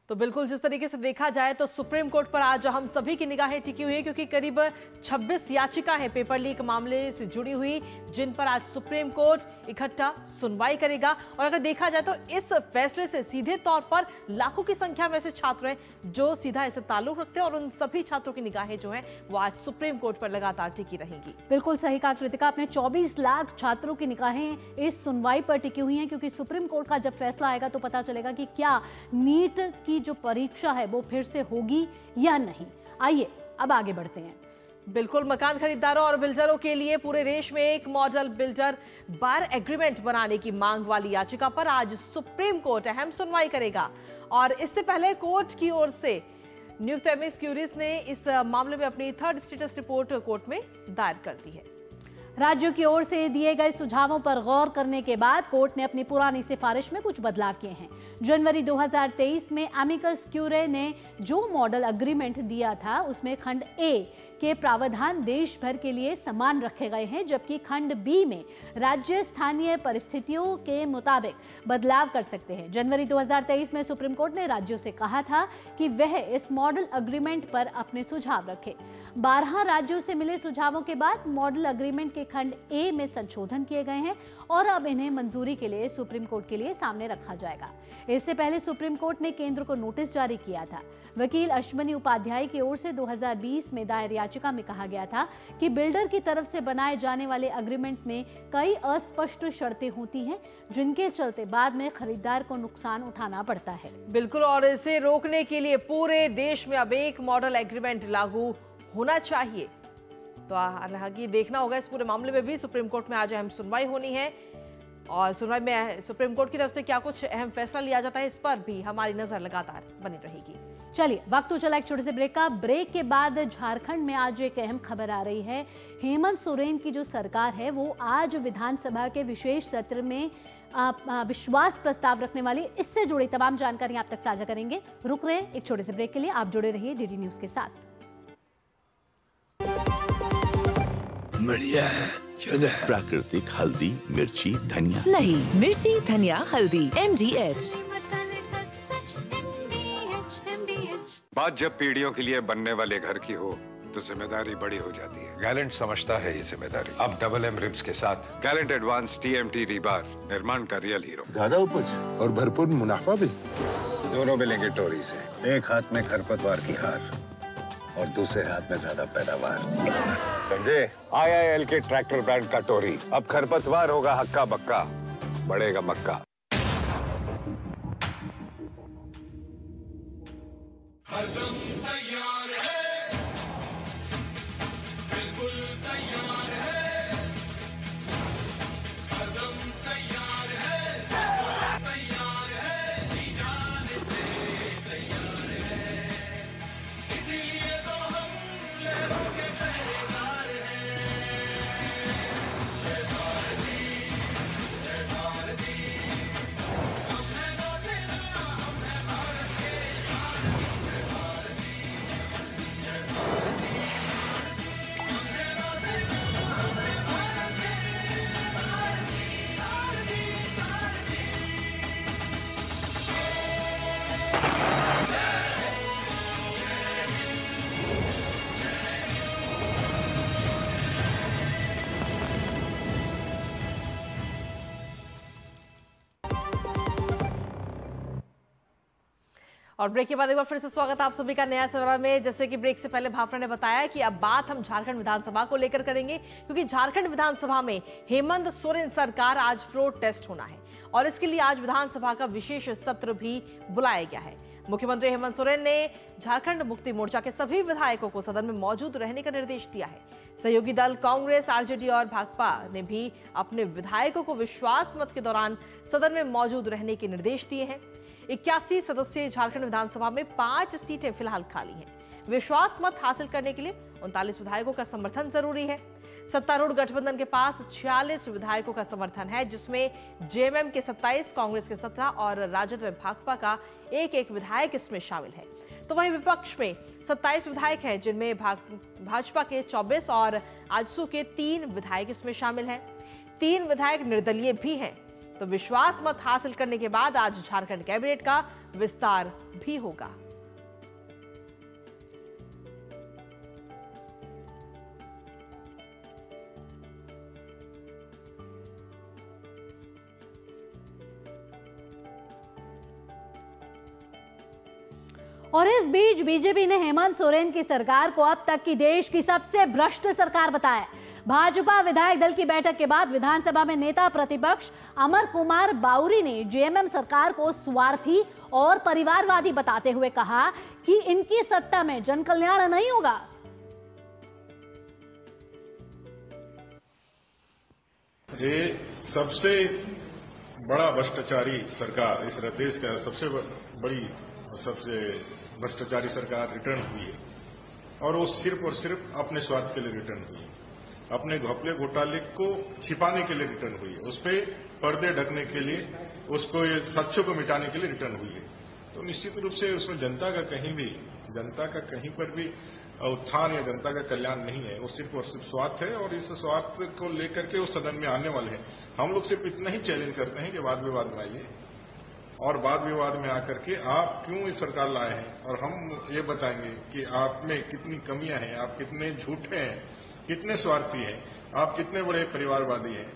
Speaker 1: तो बिल्कुल जिस तरीके से देखा जाए तो सुप्रीम कोर्ट पर आज हम सभी की निगाहें टिकी हुई है, क्योंकि करीब 26 याचिकाएं पेपर लीक मामले से जुड़ी हुई जिन पर आज सुप्रीम कोर्ट इकट्ठा सुनवाई करेगा। और अगर देखा जाए तो इस फैसले से सीधे तौर पर लाखों की संख्या में ऐसे छात्र हैं जो सीधा इससे ताल्लुक रखते हैं और उन सभी छात्रों की निगाहें जो हैं वो आज सुप्रीम कोर्ट पर लगातार टिकी रहेंगी।
Speaker 2: बिल्कुल सही कहा कृतिका, अपने 24 लाख छात्रों की निगाहें इस सुनवाई पर टिकी हुई हैं, क्योंकि सुप्रीम कोर्ट का जब फैसला आएगा तो पता चलेगा कि क्या नीट की जो परीक्षा है वो फिर से होगी या नहीं। आइए अब आगे बढ़ते हैं।
Speaker 1: बिल्कुल, मकान खरीदारों और बिल्डरों के लिए पूरे देश में एक मॉडल बिल्डर बार एग्रीमेंट बनाने की मांग वाली याचिका पर आज सुप्रीम कोर्ट अहम सुनवाई करेगा। और इससे पहले कोर्ट की ओर से नियुक्त एमिकस क्यूरीज ने इस मामले में अपनी 3rd स्टेटस रिपोर्ट कोर्ट में दायर कर दी है।
Speaker 2: राज्यों की ओर से दिए गए सुझावों पर गौर करने के बाद कोर्ट ने अपनी पुरानी सिफारिश में कुछ बदलाव किए हैं। जनवरी 2023 में एमिकस क्यूरे ने जो मॉडल एग्रीमेंट दिया था उसमें खंड ए के प्रावधान देश भर के लिए समान रखे गए हैं, जबकि खंड बी में राज्य स्थानीय परिस्थितियों के मुताबिक बदलाव कर सकते हैं। जनवरी 2023 में सुप्रीम कोर्ट ने राज्यों से कहा था कि वह इस मॉडल एग्रीमेंट पर अपने सुझाव रखें। 12 राज्यों से मिले सुझावों के बाद मॉडल एग्रीमेंट के खंड ए में संशोधन किए गए हैं और अब इन्हें मंजूरी के लिए सुप्रीम कोर्ट के लिए सामने रखा जाएगा। इससे पहले सुप्रीम कोर्ट ने केंद्र को नोटिस जारी किया था। वकील अश्वनी उपाध्याय की ओर से 2020 में दायर याचिका में कहा गया था कि बिल्डर की तरफ से बनाए जाने वाले एग्रीमेंट में कई अस्पष्ट शर्तें होती हैं, जिनके चलते बाद में खरीदार को नुकसान उठाना पड़ता है।
Speaker 1: बिल्कुल, और इसे रोकने के लिए पूरे देश में अब एक मॉडल एग्रीमेंट लागू होना चाहिए। तो हालांकि देखना होगा इस पूरे मामले में भी सुप्रीम कोर्ट में आज अहम सुनवाई होनी है और सुनवाई में सुप्रीम कोर्ट की तरफ से क्या कुछ अहम फैसला लिया जाता है इस पर भी हमारी नजर लगातार बनी रहेगी।
Speaker 2: चलिए, वक्त तो चला एक छोटे से ब्रेक का। ब्रेक के बाद झारखंड में आज एक अहम खबर आ रही है। हेमंत सोरेन की जो सरकार है वो आज विधानसभा के विशेष सत्र में विश्वास प्रस्ताव रखने वाली, इससे जुड़ी तमाम जानकारी आप तक साझा करेंगे। रुक रहे हैं एक छोटे से ब्रेक के लिए। आप जुड़े रहिए डीडी न्यूज के साथ।
Speaker 10: बढ़िया है, प्राकृतिक हल्दी, मिर्ची, धनिया
Speaker 18: नहीं, मिर्ची, धनिया, हल्दी, MDH।
Speaker 15: बात जब पीढ़ियों के लिए बनने वाले घर की हो तो जिम्मेदारी बड़ी हो जाती है। गैलेंट समझता है ये जिम्मेदारी। अब डबल एम रिब्स के साथ गैलेंट एडवांस TMT रीबार, निर्माण का रियल हीरो।
Speaker 13: ज्यादा उपज और भरपूर मुनाफा भी।
Speaker 15: दोनों मिलेंगे टोरी से। एक हाथ में खरपतवार की हार और दूसरे हाथ में ज्यादा पैदावार। समझे? IIL के ट्रैक्टर ब्रांड का टोरी। अब खरपतवार होगा हक्का बक्का, बढ़ेगा मक्का।
Speaker 19: हरदम तैयार है, बिल्कुल तैयार है, हरदम तैयार है, बिल्कुल तैयार है, जी जाने से तैयार है, इसीलिए तो हम लहरों के पहरेदार हैं। जय भारती, जय भारती, हम हैं नौसेना, हम हैं भारत के सारथी। जय भारती, जय भारती, हम हैं नौसेना, हम हैं भारत के सारथी, सारथी, सारथी।
Speaker 1: और ब्रेक के बाद एक बार फिर से स्वागत है आप सभी का नया सवाल में। जैसे कि ब्रेक से पहले भावना ने बताया कि अब बात हम झारखंड विधानसभा को लेकर करेंगे, क्योंकि झारखंड विधानसभा में हेमंत सोरेन सरकार आज फ्लोर टेस्ट होना है और इसके लिए आज विधानसभा का विशेष सत्र भी बुलाया गया है। मुख्यमंत्री हेमंत सोरेन ने झारखंड मुक्ति मोर्चा के सभी विधायकों को सदन में मौजूद रहने का निर्देश दिया है। सहयोगी दल कांग्रेस, RJD और भाकपा ने भी अपने विधायकों को विश्वास मत के दौरान सदन में मौजूद रहने के निर्देश दिए हैं। 81 सदस्यीय झारखंड विधानसभा में 5 सीटें फिलहाल खाली हैं। विश्वास मत हासिल करने के लिए 39 विधायकों का समर्थन जरूरी है। सत्तारूढ़ गठबंधन के पास 46 विधायकों का समर्थन है, जिसमें JMM के 27, कांग्रेस के 17 और राजद व भाकपा का एक विधायक इसमें शामिल है। तो वहीं विपक्ष में 27 विधायक हैं, जिनमें भाजपा के 24 और आजसू के 3 विधायक इसमें शामिल हैं। 3 विधायक निर्दलीय भी हैं। तो विश्वास मत हासिल करने के बाद आज झारखंड कैबिनेट का विस्तार भी होगा।
Speaker 2: और इस बीच बीजेपी ने हेमंत सोरेन की सरकार को अब तक की देश की सबसे भ्रष्ट सरकार बताया। भाजपा विधायक दल की बैठक के बाद विधानसभा में नेता प्रतिपक्ष अमर कुमार बाउरी ने JMM सरकार को स्वार्थी और परिवारवादी बताते हुए कहा कि इनकी सत्ता में जन कल्याण नहीं होगा।
Speaker 20: ये सबसे बड़ा भ्रष्टाचारी सरकार, इस देश का सबसे बड़ी सबसे भ्रष्टाचारी सरकार रिटर्न हुई है और वो सिर्फ और सिर्फ अपने स्वार्थ के लिए रिटर्न हुई है, अपने घपले घोटाले को छिपाने के लिए रिटर्न हुई है, उस पर पर्दे ढकने के लिए, उसको ये सच्चों को मिटाने के लिए रिटर्न हुई है। तो निश्चित रूप से उसमें जनता का कहीं पर भी उत्थान या जनता का कल्याण नहीं है, वो सिर्फ और सिर्फ स्वार्थ है और इस स्वार्थ को लेकर के उस सदन में आने वाले हैं। हम लोग सिर्फ इतना ही चैलेंज करते हैं कि वाद विवाद में आइए और वाद विवाद में आकर के आप क्यों इस सरकार लाए हैं और हम ये बताएंगे कि आप में कितनी कमियां हैं, आप कितने झूठे हैं, कितने स्वार्थी हैं, आप कितने बड़े परिवारवादी हैं।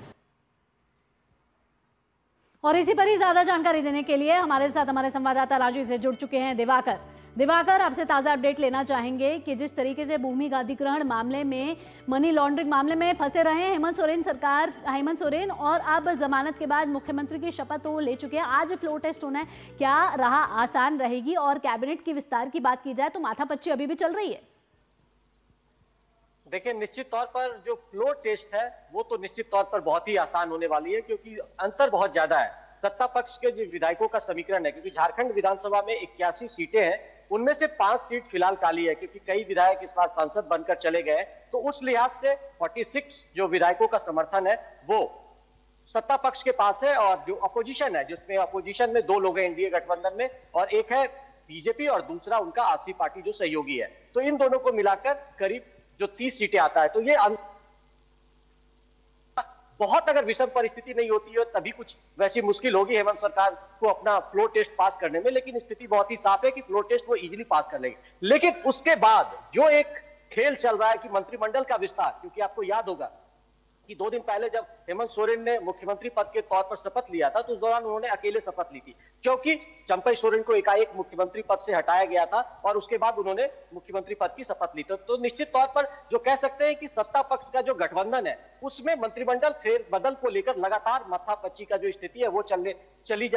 Speaker 2: और इसी पर ही ज्यादा जानकारी देने के लिए हमारे साथ हमारे संवाददाता रांची से जुड़ चुके हैं दिवाकर, आपसे ताजा अपडेट लेना चाहेंगे कि जिस तरीके से भूमि अधिग्रहण मामले में, मनी लॉन्ड्रिंग मामले में फंसे रहे हेमंत सोरेन और अब जमानत के बाद मुख्यमंत्री की शपथ तो ले चुके हैं, आज फ्लोर टेस्ट होना है, क्या राह आसान रहेगी? और कैबिनेट की विस्तार की बात की जाए तो माथापच्ची अभी भी चल रही है।
Speaker 21: देखिए, निश्चित तौर पर जो फ्लोर टेस्ट है वो तो निश्चित तौर पर बहुत ही आसान होने वाली है, क्योंकि अंतर बहुत ज्यादा है। सत्ता पक्ष के जो विधायकों का समीकरण है, क्योंकि झारखंड विधानसभा में 81 सीटें हैं, उनमें से 5 सीट फिलहाल खाली है, क्योंकि कई विधायक इस बार सांसद बनकर चले गए। तो उस लिहाज से 46 जो विधायकों का समर्थन है वो सत्ता पक्ष के पास है, और जो अपोजिशन है, जिसमें अपोजिशन में 2 लोग हैं एनडीए गठबंधन में, और एक है बीजेपी और दूसरा उनका आरसी पार्टी जो सहयोगी है। तो इन दोनों को मिलाकर करीब जो 30 सीटें आता है। तो ये बहुत अगर विषम परिस्थिति नहीं होती है तभी कुछ वैसी मुश्किल होगी हेमंत सरकार को अपना फ्लोर टेस्ट पास करने में, लेकिन स्थिति बहुत ही साफ है कि फ्लोर टेस्ट वो इजीली पास कर लेंगे। लेकिन उसके बाद जो एक खेल चल रहा है कि मंत्रिमंडल का विस्तार, क्योंकि आपको याद होगा कि 2 दिन पहले जब हेमंत सोरेन ने मुख्यमंत्री पद के तौर पर शपथ लिया था तो उस दौरान उन्होंने अकेले शपथ ली थी, क्योंकि चंपई सोरेन को एकाएक मुख्यमंत्री पद से हटाया गया था और उसके बाद उन्होंने मुख्यमंत्री पद की शपथ ली। तो निश्चित तौर पर जो कह सकते हैं कि सत्ता पक्ष का जो गठबंधन है उसमें मंत्रिमंडल फेरबदल को लेकर लगातार माथापच्ची का जो स्थिति है वो चली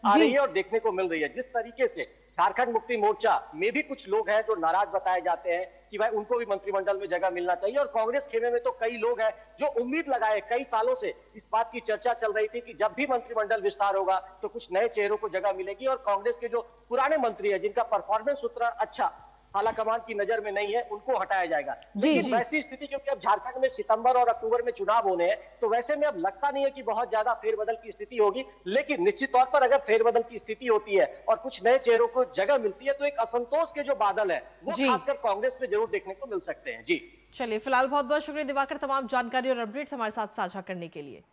Speaker 21: आ रही है और देखने को मिल रही है। जिस तरीके से झारखंड मुक्ति मोर्चा में भी कुछ लोग हैं जो नाराज बताए जाते हैं कि भाई उनको भी मंत्रिमंडल में जगह मिलना चाहिए, और कांग्रेस खेमे में तो कई लोग हैं जो उम्मीद लगाए, कई सालों से इस बात की चर्चा चल रही थी कि जब भी मंत्रिमंडल विस्तार होगा तो कुछ नए चेहरों को जगह मिलेगी और कांग्रेस के जो पुराने मंत्री है जिनका परफॉर्मेंस उतना अच्छा आला कमान की नजर में नहीं है उनको हटाया जाएगा। लेकिन वैसी स्थिति, क्योंकि अब झारखंड में सितंबर और अक्टूबर में चुनाव होने हैं, तो वैसे में अब लगता नहीं है कि बहुत ज्यादा फेरबदल की स्थिति होगी। लेकिन निश्चित तौर पर अगर फेरबदल की स्थिति होती है और कुछ नए चेहरों को जगह मिलती है तो एक असंतोष के जो बादल है वो खासकर कांग्रेस में जरूर देखने को मिल सकते हैं। जी
Speaker 1: चलिए, फिलहाल बहुत बहुत शुक्रिया दिवाकर तमाम जानकारी और अपडेट्स हमारे साथ साझा करने के लिए।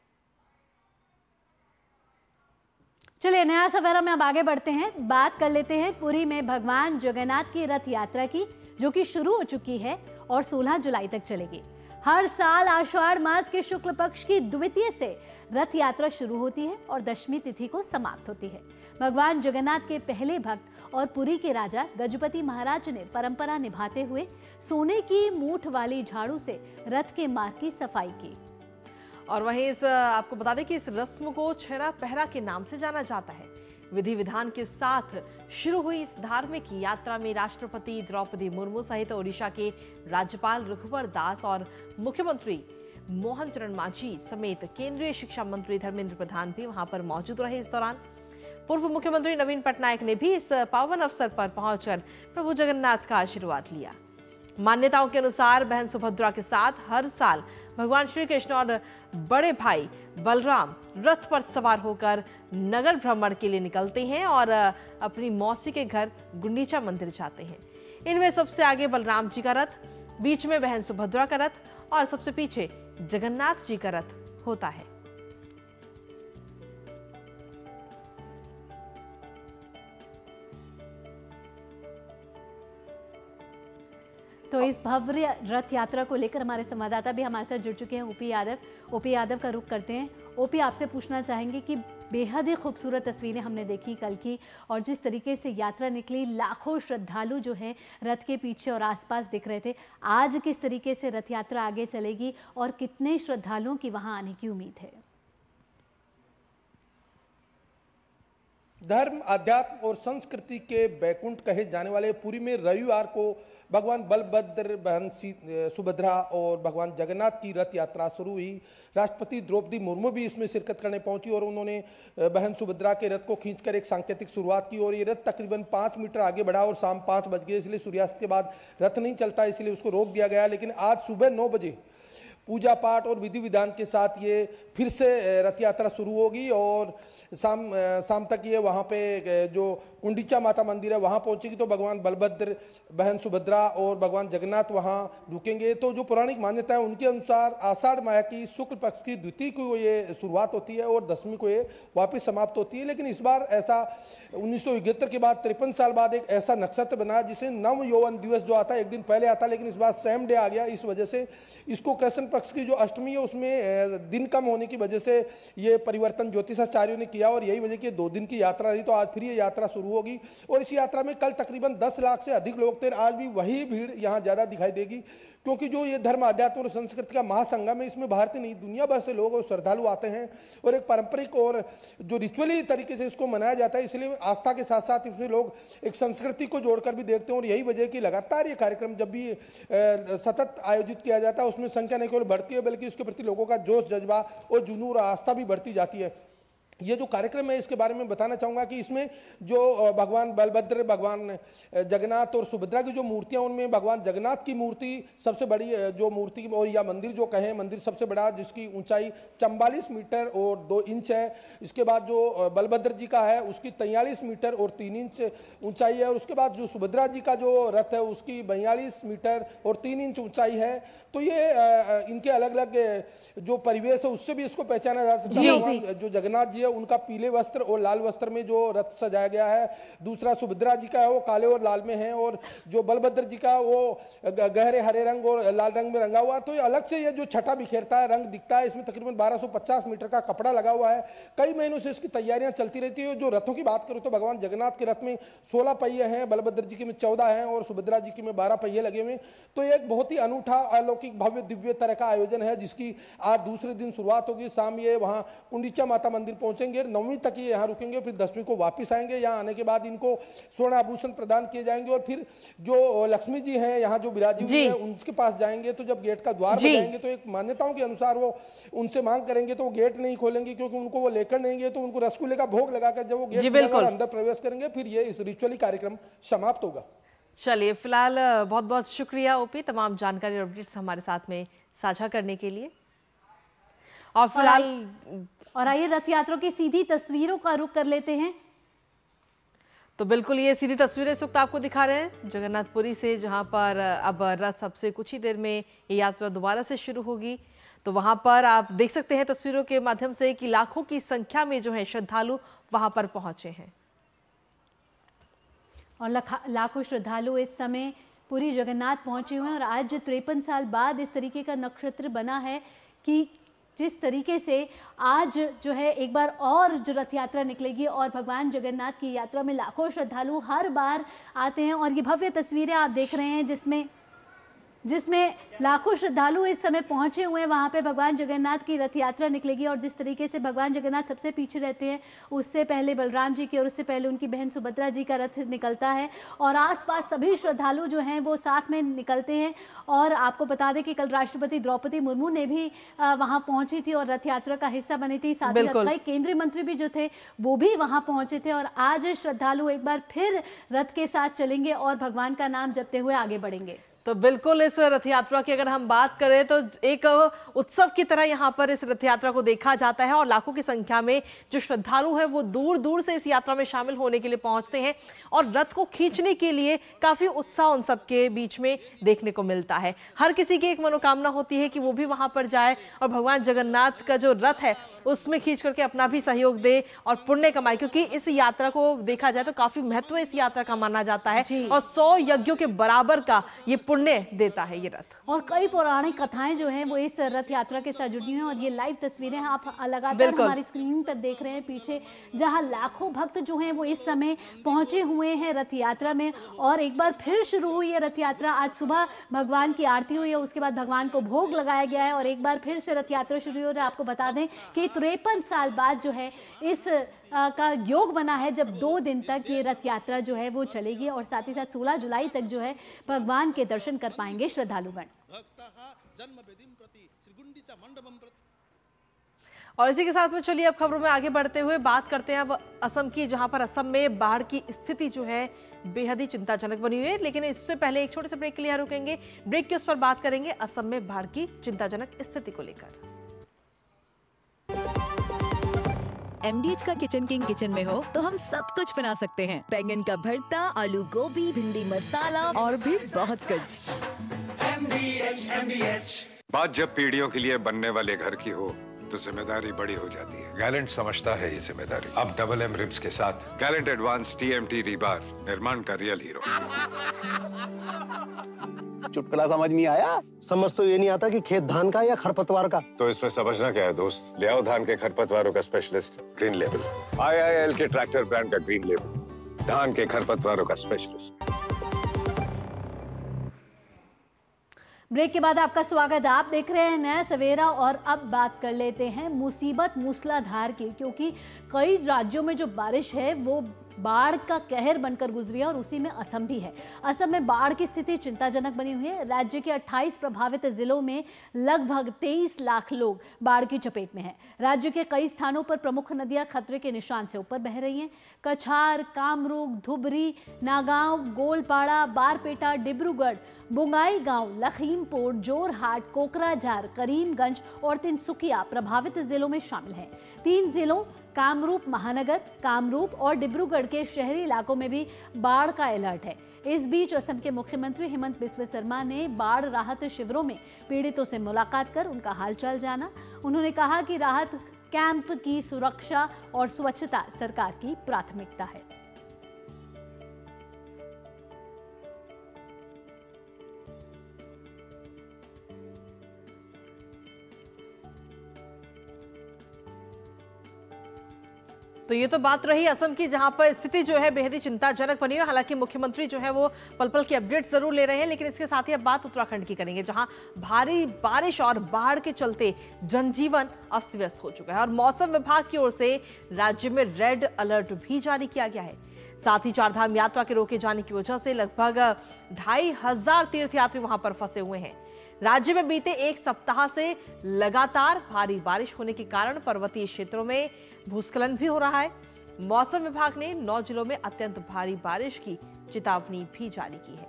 Speaker 2: चलिए, नया सवेरा में अब आगे बढ़ते हैं, बात कर लेते हैं पुरी में भगवान जगन्नाथ की रथ यात्रा की, जो कि शुरू हो चुकी है और 16 जुलाई तक चलेगी। हर साल आषाढ़ मास के शुक्ल पक्ष की द्वितीय से रथ यात्रा शुरू होती है और दशमी तिथि को समाप्त होती है। भगवान जगन्नाथ के पहले भक्त और पुरी के राजा गजपति महाराज ने परंपरा निभाते हुए सोने की मूठ वाली झाड़ू से रथ के मार्ग की सफाई की।
Speaker 1: और वहीं आपको बता दें कि इस रस्म को छेरा पहरा के नाम से जाना जाता है। विधि विधान के साथ शुरू हुई इस धार्मिक यात्रा में राष्ट्रपति द्रौपदी मुर्मू सहित ओडिशा के राज्यपाल रघुवर दास और मुख्यमंत्री मोहन चरण मांझी समेत केंद्रीय शिक्षा मंत्री धर्मेंद्र प्रधान भी वहां पर मौजूद रहे। इस दौरान पूर्व मुख्यमंत्री नवीन पटनायक ने भी इस पावन अवसर पर पहुंचकर प्रभु जगन्नाथ का आशीर्वाद लिया। मान्यताओं के अनुसार बहन सुभद्रा के साथ हर साल भगवान श्री कृष्ण और बड़े भाई बलराम रथ पर सवार होकर नगर भ्रमण के लिए निकलते हैं और अपनी मौसी के घर गुंडीचा मंदिर जाते हैं। इनमें सबसे आगे बलराम जी का रथ, बीच में बहन सुभद्रा का रथ और सबसे पीछे जगन्नाथ जी का रथ होता है।
Speaker 2: तो इस भव्य रथ यात्रा को लेकर हमारे संवाददाता भी हमारे साथ जुड़ चुके हैं, ओपी यादव का रुख करते हैं। ओपी, आपसे पूछना चाहेंगे कि बेहद ही खूबसूरत तस्वीरें हमने देखी कल की, और जिस तरीके से यात्रा निकली, लाखों श्रद्धालु जो हैं रथ के पीछे और आसपास दिख रहे थे। आज किस तरीके से रथ यात्रा आगे चलेगी और कितने श्रद्धालुओं की वहां आने की उम्मीद है?
Speaker 4: धर्म, अध्यात्म और संस्कृति के बैकुंठ कहे जाने वाले पुरी में रविवार को भगवान बलभद्र, बहन सुभद्रा और भगवान जगन्नाथ की रथ यात्रा शुरू हुई। राष्ट्रपति द्रौपदी मुर्मू भी इसमें शिरकत करने पहुंची और उन्होंने बहन सुभद्रा के रथ को खींचकर एक सांकेतिक शुरुआत की और ये रथ तकरीबन 5 मीटर आगे बढ़ा और शाम 5 बज गए, इसलिए सूर्यास्त के बाद रथ नहीं चलता, इसलिए उसको रोक दिया गया। लेकिन आज सुबह 9 बजे पूजा पाठ और विधि विधान के साथ ये फिर से रथ यात्रा शुरू होगी और शाम तक ये वहाँ पे जो कुंडीचा माता मंदिर है वहाँ पहुँचेगी। तो भगवान बलभद्र, बहन सुभद्रा और भगवान जगन्नाथ वहाँ रुकेंगे। तो जो पौराणिक मान्यता है उनके अनुसार आषाढ़ माह की शुक्ल पक्ष की द्वितीय को ये शुरुआत होती है और दशमी को ये वापस समाप्त होती है। लेकिन इस बार ऐसा 1971 के बाद 53 साल बाद एक ऐसा नक्षत्र बना जिसे नव यौवन दिवस जो आता है एक दिन पहले आता, लेकिन इस बार सेम डे आ गया। इस वजह से इसको कृष्ण पक्ष की जो अष्टमी है उसमें दिन कम होने की वजह से ये परिवर्तन ज्योतिषाचार्यों ने किया और यही वजह की 2 दिन की यात्रा रही। तो आज फिर ये यात्रा शुरू होगी और इस यात्रा में कल तकरीबन 10 लाख से अधिक लोग थे। आज भी वही भीड़ यहाँ ज्यादा दिखाई देगी क्योंकि जो ये धर्म, अध्यात्म और संस्कृति का महासंगम है इसमें भारतीय नहीं दुनिया भर से लोग और श्रद्धालु आते हैं और एक पारंपरिक और जो रिचुअली तरीके से इसको मनाया जाता है, इसलिए आस्था के साथ साथ इसमें लोग एक संस्कृति को जोड़कर भी देखते हैं। और यही वजह कि लगातार ये कार्यक्रम जब भी सतत आयोजित किया जाता है उसमें संख्या नहीं केवल बढ़ती है बल्कि उसके प्रति लोगों का जोश, जज्बा और जुनून और आस्था भी बढ़ती जाती है। ये जो कार्यक्रम है इसके बारे में बताना चाहूँगा कि इसमें जो भगवान बलभद्र, भगवान जगन्नाथ और सुभद्रा की जो मूर्तियाँ, उनमें भगवान जगन्नाथ की मूर्ति सबसे बड़ी जो मूर्ति और या मंदिर जो कहें, मंदिर सबसे बड़ा जिसकी ऊंचाई 44 मीटर और 2 इंच है। इसके बाद जो बलभद्र जी का है उसकी 43 मीटर और 3 इंच ऊंचाई है और उसके बाद जो सुभद्रा जी का जो रथ है उसकी 42 मीटर और 3 इंच ऊंचाई है। तो ये इनके अलग अलग जो परिवेश है उससे भी इसको पहचाना जा सकता है। जो जगन्नाथ जी है उनका पीले वस्त्र और लाल वस्त्र में जो रथ सजाया गया है। दूसरा सुभद्रा जी का है, वो काले और लाल में है, और जो बलभद्र जी का वो गहरे हरे रंग और लाल रंग में रंगा हुआ है। तो ये अलग से ये जो छटा बिखेरता है, रंग दिखता है। इसमें तकरीबन 1250 मीटर का कपड़ा लगा हुआ है। कई महीनों से इसकी तैयारियां चलती रहती है। जो रथों की बात करूं तो भगवान जगन्नाथ के रथ में 16 पहिए हैं, बलभद्र जी के में 14 हैं और सुभद्रा जी के में 12 पहिए लगे हुए। तो एक बहुत ही अनूठा, अलौकिक, भव्य दिव्य तरह का आयोजन है, जिसकी आज दूसरे दिन शुरुआत होगी। शाम ये वहाँ कुंडिचा माता मंदिर पहुंचेंगे, 9वीं तक ये यहाँ रुकेंगे, फिर 10वीं को वापिस आएंगे। यहाँ आने के बाद इनको स्वर्ण आभूषण प्रदान किए जाएंगे और फिर जो लक्ष्मी जी हैं यहाँ जो विराजी हुई है उनके पास जाएंगे। तो जब गेट का द्वार बजाएंगे तो एक मान्यताओं के अनुसार वो उनसे मांग करेंगे तो वो गेट नहीं खोलेंगे, क्योंकि उनको वो लेकर नहीं गए। तो उनको रसगुल्ले का भोग लगाकर जब वो गेट अंदर प्रवेश करेंगे, फिर ये इस रिचुअली कार्यक्रम समाप्त होगा।
Speaker 1: चलिए, फिलहाल बहुत बहुत शुक्रिया ओपी, तमाम जानकारी और अपडेट्स हमारे साथ में साझा करने के लिए। और फिलहाल
Speaker 2: आइए रथ यात्रा की सीधी तस्वीरों का रुख कर लेते हैं।
Speaker 1: तो बिल्कुल ये सीधी तस्वीरें इस वक्त आपको दिखा रहे हैं जगन्नाथपुरी से, जहां पर अब रथ सबसे कुछ ही देर में ये यात्रा दोबारा से शुरू होगी। तो वहां पर आप देख सकते हैं तस्वीरों के माध्यम से कि लाखों की संख्या में जो है श्रद्धालु वहां पर पहुंचे हैं
Speaker 2: और लाखों श्रद्धालु इस समय पुरी जगन्नाथ पहुंचे हुए हैं। और आज 53 साल बाद इस तरीके का नक्षत्र बना है कि जिस तरीके से आज जो है एक बार और जो रथ यात्रा निकलेगी और भगवान जगन्नाथ की यात्रा में लाखों श्रद्धालु हर बार आते हैं। और ये भव्य तस्वीरें आप देख रहे हैं जिसमें लाखों श्रद्धालु इस समय पहुंचे हुए हैं। वहां पे भगवान जगन्नाथ की रथ यात्रा निकलेगी और जिस तरीके से भगवान जगन्नाथ सबसे पीछे रहते हैं, उससे पहले बलराम जी की और उससे पहले उनकी बहन सुभद्रा जी का रथ निकलता है और आसपास सभी श्रद्धालु जो हैं वो साथ में निकलते हैं। और आपको बता दें कि कल राष्ट्रपति द्रौपदी मुर्मू ने भी वहाँ पहुंची थी और रथ यात्रा का हिस्सा बनी थी। साथ ही कई केंद्रीय मंत्री भी जो थे वो भी वहाँ पहुंचे थे। और आज श्रद्धालु एक बार फिर रथ के साथ चलेंगे और भगवान का नाम जपते हुए आगे बढ़ेंगे।
Speaker 1: तो बिल्कुल इस रथ यात्रा की अगर हम बात करें तो एक उत्सव की तरह यहाँ पर इस रथ यात्रा को देखा जाता है और लाखों की संख्या में जो श्रद्धालु हैं वो दूर दूर से इस यात्रा में शामिल होने के लिए पहुंचते हैं और रथ को खींचने के लिए काफी उत्साह उन सबके बीच में देखने को मिलता है। हर किसी की एक मनोकामना होती है कि वो भी वहां पर जाए और भगवान जगन्नाथ का जो रथ है उसमें खींच करके अपना भी सहयोग दे और पुण्य कमाए, क्योंकि इस यात्रा को देखा जाए तो काफी महत्व इस यात्रा का माना जाता है और 100 यज्ञों के बराबर का ये पुण्य देता है ये रथ।
Speaker 2: और कई पौराणिक कथाएं जो हैं वो इस रथ यात्रा के साथ जुड़ी हैं और ये लाइव तस्वीरें आप लगातार हमारी स्क्रीन पर देख रहे हैं पीछे, जहां लाखों भक्त जो हैं वो इस समय पहुंचे हुए हैं रथ यात्रा में। और एक बार फिर शुरू हुई है रथ यात्रा। आज सुबह भगवान की आरती हुई है, उसके बाद भगवान को भोग लगाया गया है और एक बार फिर से रथ यात्रा शुरू हो रही है। आपको बता दें कि 53 साल बाद जो है इस का योग बना है जब 2 दिन तक ये रथ यात्रा जो है वो चलेगी और साथ ही साथ 16 जुलाई तक जो है भगवान के दर्शन कर पाएंगे श्रद्धालुगण।
Speaker 1: और इसी के साथ में चलिए अब खबरों में आगे बढ़ते हुए बात करते हैं अब असम की, जहां पर असम में बाढ़ की स्थिति जो है बेहद ही चिंताजनक बनी हुई है। लेकिन इससे पहले एक छोटे से ब्रेक के लिए रुकेंगे। ब्रेक के उस पर बात करेंगे असम में बाढ़ की चिंताजनक स्थिति को लेकर।
Speaker 18: MDH का किचन किंग किचन में हो तो हम सब कुछ बना सकते हैं। बैंगन का भरता, आलू गोभी, भिंडी मसाला और भी बहुत कुछ।
Speaker 15: MDH। बात जब पीढ़ियों के लिए बनने वाले घर की हो तो जिम्मेदारी बड़ी हो जाती है। गैलेंट समझता है ये जिम्मेदारी। अब डबल M रिब्स के साथ गैलेंट एडवांस TMT रीबार, निर्माण का रियल हीरो।
Speaker 14: चुटकुला समझ नहीं आया? समझ तो ये नहीं आता कि खेत धान का या खरपतवार का।
Speaker 15: तो इसमें समझना क्या है दोस्त? ले आओ धान के खरपतवारों का स्पेशलिस्ट ग्रीन लेबल। IIL के ट्रैक्टर ब्रांड का ग्रीन लेबल, धान के खरपतवारों का स्पेशलिस्ट।
Speaker 2: ब्रेक के बाद आपका स्वागत। आप देख रहे हैं नया सवेरा और अब बात कर लेते हैं मुसीबत मूसलाधार की, क्योंकि कई राज्यों में जो बारिश है वो बाढ़ का कहर बनकर गुजरी है और उसी में असम भी है। असम में बाढ़ की स्थिति चिंताजनक बनी हुई है। राज्य के 28 प्रभावित जिलों में लगभग 23 लाख लोग बाढ़ की चपेट में हैं। राज्य के कई स्थानों पर प्रमुख नदियां खतरे के निशान से ऊपर बह रही हैं। कछार, कामरूप, धुबरी, नागांव, गोलपाड़ा, बारपेटा, डिब्रूगढ़, बुंगाई गांव, लखीमपुर, जोरहाट, कोकराझार, करीमगंज और तिनसुकिया प्रभावित जिलों में शामिल हैं। 3 जिलों कामरूप महानगर, कामरूप और डिब्रूगढ़ के शहरी इलाकों में भी बाढ़ का अलर्ट है। इस बीच असम के मुख्यमंत्री हेमंत बिस्वा शर्मा ने बाढ़ राहत शिविरों में पीड़ितों से मुलाकात कर उनका हालचाल जाना। उन्होंने कहा कि राहत कैंप की सुरक्षा और स्वच्छता सरकार की प्राथमिकता है।
Speaker 1: तो ये तो बात रही असम की, जहां पर स्थिति जो है बेहद ही चिंताजनक बनी है। हालांकि मुख्यमंत्री जो है वो पल पल की अपडेट जरूर ले रहे हैं, लेकिन इसके साथ ही अब बात उत्तराखंड की करेंगे, जहां भारी बारिश और बाढ़ के चलते जनजीवन अस्त व्यस्त हो चुका है और मौसम विभाग की ओर से राज्य में रेड अलर्ट भी जारी किया गया है। साथ ही चारधाम यात्रा के रोके जाने की वजह से लगभग 2500 तीर्थयात्री वहां पर फंसे हुए हैं। राज्य में बीते एक सप्ताह से लगातार भारी बारिश होने के कारण पर्वतीय क्षेत्रों में भूस्खलन भी हो रहा है। मौसम विभाग ने 9 जिलों में अत्यंत भारी बारिश की चेतावनी भी जारी की है।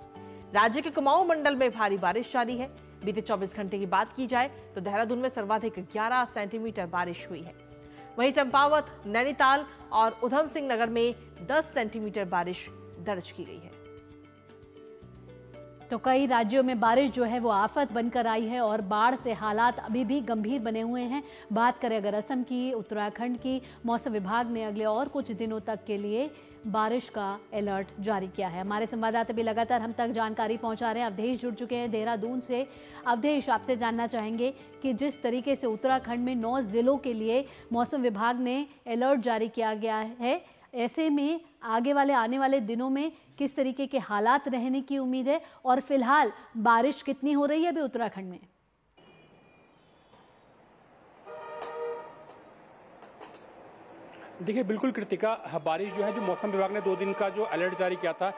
Speaker 1: राज्य के कुमाऊं मंडल में भारी बारिश जारी है। बीते 24 घंटे की बात की जाए तो देहरादून में सर्वाधिक 11 सेंटीमीटर बारिश हुई है। वहीं चंपावत, नैनीताल और उधम सिंह नगर में 10 सेंटीमीटर बारिश दर्ज की गई है।
Speaker 2: तो कई राज्यों में बारिश जो है वो आफत बनकर आई है और बाढ़ से हालात अभी भी गंभीर बने हुए हैं। बात करें अगर असम की, उत्तराखंड की, मौसम विभाग ने अगले और कुछ दिनों तक के लिए बारिश का अलर्ट जारी किया है। हमारे संवाददाता भी लगातार हम तक जानकारी पहुंचा रहे हैं। अवधेश जुड़ चुके हैं देहरादून से। अवधेश, आपसे जानना चाहेंगे कि जिस तरीके से उत्तराखंड में 9 जिलों के लिए मौसम विभाग ने अलर्ट जारी किया गया है, ऐसे में आगे वाले आने वाले दिनों में किस तरीके के हालात रहने की उम्मीद है और फिलहाल बारिश कितनी हो रही है अभी उत्तराखंड में?
Speaker 6: देखिए बिल्कुल कृतिका, बारिश जो है, जो मौसम विभाग ने 2 दिन का जो अलर्ट जारी किया था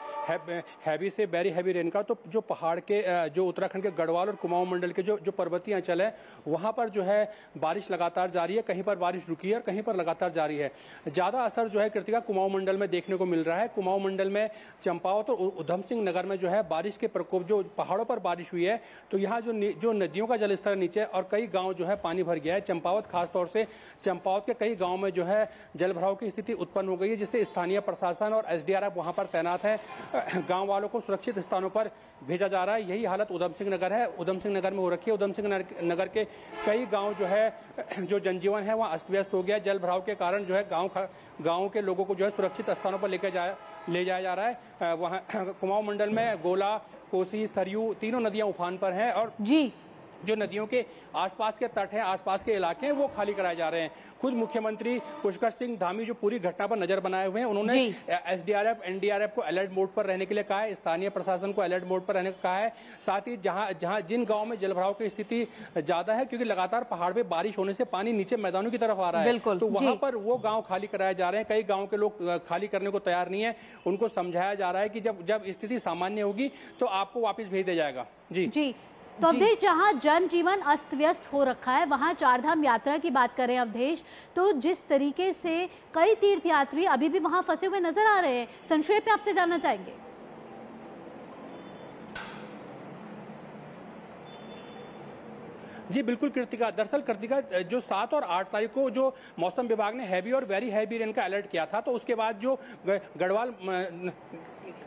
Speaker 6: हैवी से वेरी हैवी रेन का, तो जो पहाड़ के जो उत्तराखंड के गढ़वाल और कुमाऊं मंडल के जो पर्वतीय अंचल है वहां पर जो है बारिश लगातार जारी है। कहीं पर बारिश रुकी है और कहीं पर लगातार जारी है। ज़्यादा असर जो है कृतिका कुमाऊं मंडल में देखने को मिल रहा है। कुमाऊं मंडल में चंपावत और उधम सिंह नगर में जो है बारिश के प्रकोप, जो पहाड़ों पर बारिश हुई है, तो यहाँ जो नदियों का जलस्तर नीचे और कई गाँव जो है पानी भर गया है। चंपावत खासतौर से चंपावत के कई गाँव में जो है जलभराव की स्थिति उत्पन्न हो गई है, जिससे स्थानीय प्रशासन और एसडीआरएफ वहां पर तैनात है। गांव वालों को सुरक्षित स्थानों पर भेजा जा रहा है। यही हालत उधम सिंह नगर है, उधम सिंह नगर में हो रखी है। उधम सिंह नगर के कई गांव जो है, जो जनजीवन है वहाँ अस्त व्यस्त हो गया। जल भराव के कारण जो है गाँव के लोगों को जो है सुरक्षित स्थानों पर ले जाया जा रहा है। वहाँ कुमाऊं मंडल में गोला, कोसी, सरयू तीनों नदियां उफान पर हैं और जो नदियों के आसपास के तट हैं, आसपास के इलाके हैं, वो खाली कराए जा रहे हैं। खुद मुख्यमंत्री पुष्कर सिंह धामी जो पूरी घटना पर नजर बनाए हुए हैं, उन्होंने एसडीआरएफ, एनडीआरएफ को अलर्ट मोड पर रहने के लिए कहा है, स्थानीय प्रशासन को अलर्ट मोड पर रहने को कहा है। साथ ही जिन गाँव में जलभराव की स्थिति ज्यादा है, क्योंकि लगातार पहाड़ पे बारिश होने से पानी नीचे मैदानों की तरफ आ रहा है, तो वहां पर वो गाँव खाली कराए जा रहे हैं। कई गाँव के लोग खाली करने को तैयार नहीं है। उनको समझाया जा रहा है कि जब स्थिति सामान्य होगी तो आपको वापिस भेज दिया जाएगा। जी।
Speaker 2: तो अवधेश, जहां जनजीवन अस्त व्यस्त हो रखा है वहां चारधाम यात्रा की बात करें अवधेश, तो जिस तरीके से कई तीर्थयात्री अभी भी वहां फंसे हुए नजर आ रहे हैं, संक्षेप में आपसे जानना चाहेंगे।
Speaker 6: जी बिल्कुल कृतिका, दरअसल कृतिका जो 7 और 8 तारीख को जो मौसम विभाग ने हैवी और वेरी हैवी रेन का अलर्ट किया था, तो उसके बाद जो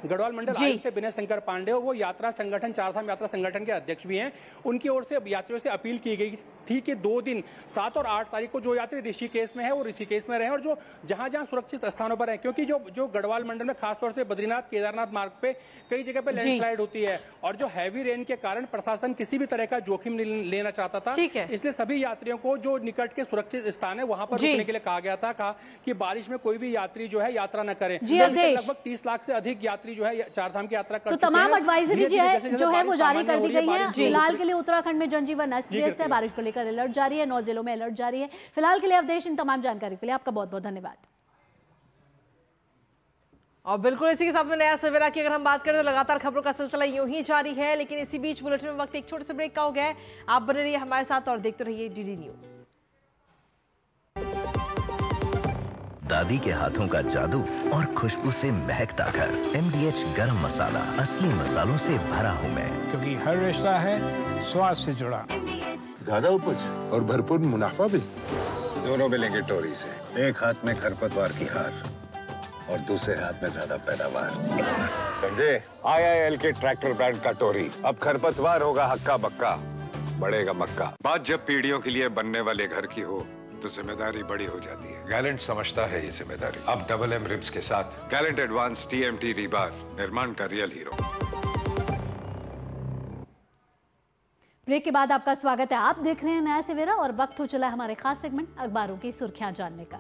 Speaker 6: गढ़वाल मंडल आयुक्त विनय शंकर पांडे, वो यात्रा संगठन, चारधाम यात्रा संगठन के अध्यक्ष भी हैं, उनकी ओर से यात्रियों से अपील की गई थी कि 2 दिन 7 और 8 तारीख को जो यात्री ऋषिकेश में है वो ऋषिकेश में रहे और जो जहां सुरक्षित स्थानों पर है, क्योंकि जो गढ़वाल मंडल में खासतौर से बद्रीनाथ केदारनाथ मार्ग पे कई जगह पे लैंडस्लाइड होती है और जो हैवी रेन के कारण प्रशासन किसी भी तरह का जोखिम लेना चाहता था, इसलिए सभी यात्रियों को जो निकट के सुरक्षित स्थान है वहां पर रुकने के लिए कहा गया था। कहा कि बारिश में कोई भी यात्री जो है यात्रा न करे। लगभग 30 लाख से अधिक यात्री जो है चारधाम की यात्रा कर चुके हैं।
Speaker 2: तो तमाम एडवाइजरी जो है वो जारी कर दी गई है। फिलहाल के लिए उत्तराखंड में जनजीवन अस्त व्यस्त है, बारिश को लेकर अलर्ट जारी है, 9 जिलों में अलर्ट जारी है। फिलहाल के लिए अवधेश, इन तमाम जानकारी के लिए आपका बहुत बहुत धन्यवाद।
Speaker 1: और बिल्कुल इसी के साथ में नया सवेरा की अगर हम बात करें तो लगातार खबरों का सिलसिला यूं ही जारी है, लेकिन इसी बीच बुलेटिन में वक्त एक छोटे से ब्रेक का हो गया है। आप बने रहिए हमारे साथ और देखते रहिए डीडी न्यूज।
Speaker 22: दादी के हाथों का जादू और खुशबू से महकता घर। MDH गरम मसाला, असली मसालों से भरा हूँ मैं,
Speaker 23: क्योंकि हर रिश्ता है स्वाद से जुड़ा।
Speaker 13: ज्यादा उपज और भरपूर मुनाफा भी।
Speaker 15: दोनों मिलेंगे टोरी से, एक हाथ में खरपतवार की हार और दूसरे हाथ में ज्यादा पैदावार। समझे? IIL के ट्रैक्टर ब्रांड का टोरी, अब खरपतवार होगा हक्का बक्का, बढ़ेगा मक्का। बात जब पीढ़ियों के लिए बनने वाले घर की हो, तो जिम्मेदारी बड़ी हो जाती है। गैलेंट समझता है ये जिम्मेदारी। अब डबल एम रिब्स के साथ गैलेंट एडवांस TMT रीबार, निर्माण का रियल हीरो।
Speaker 2: ब्रेक के बाद आपका स्वागत है। आप देख रहे हैं नया सवेरा और वक्त हो चला है हमारे खास सेगमेंट अखबारों की सुर्खियां जानने का।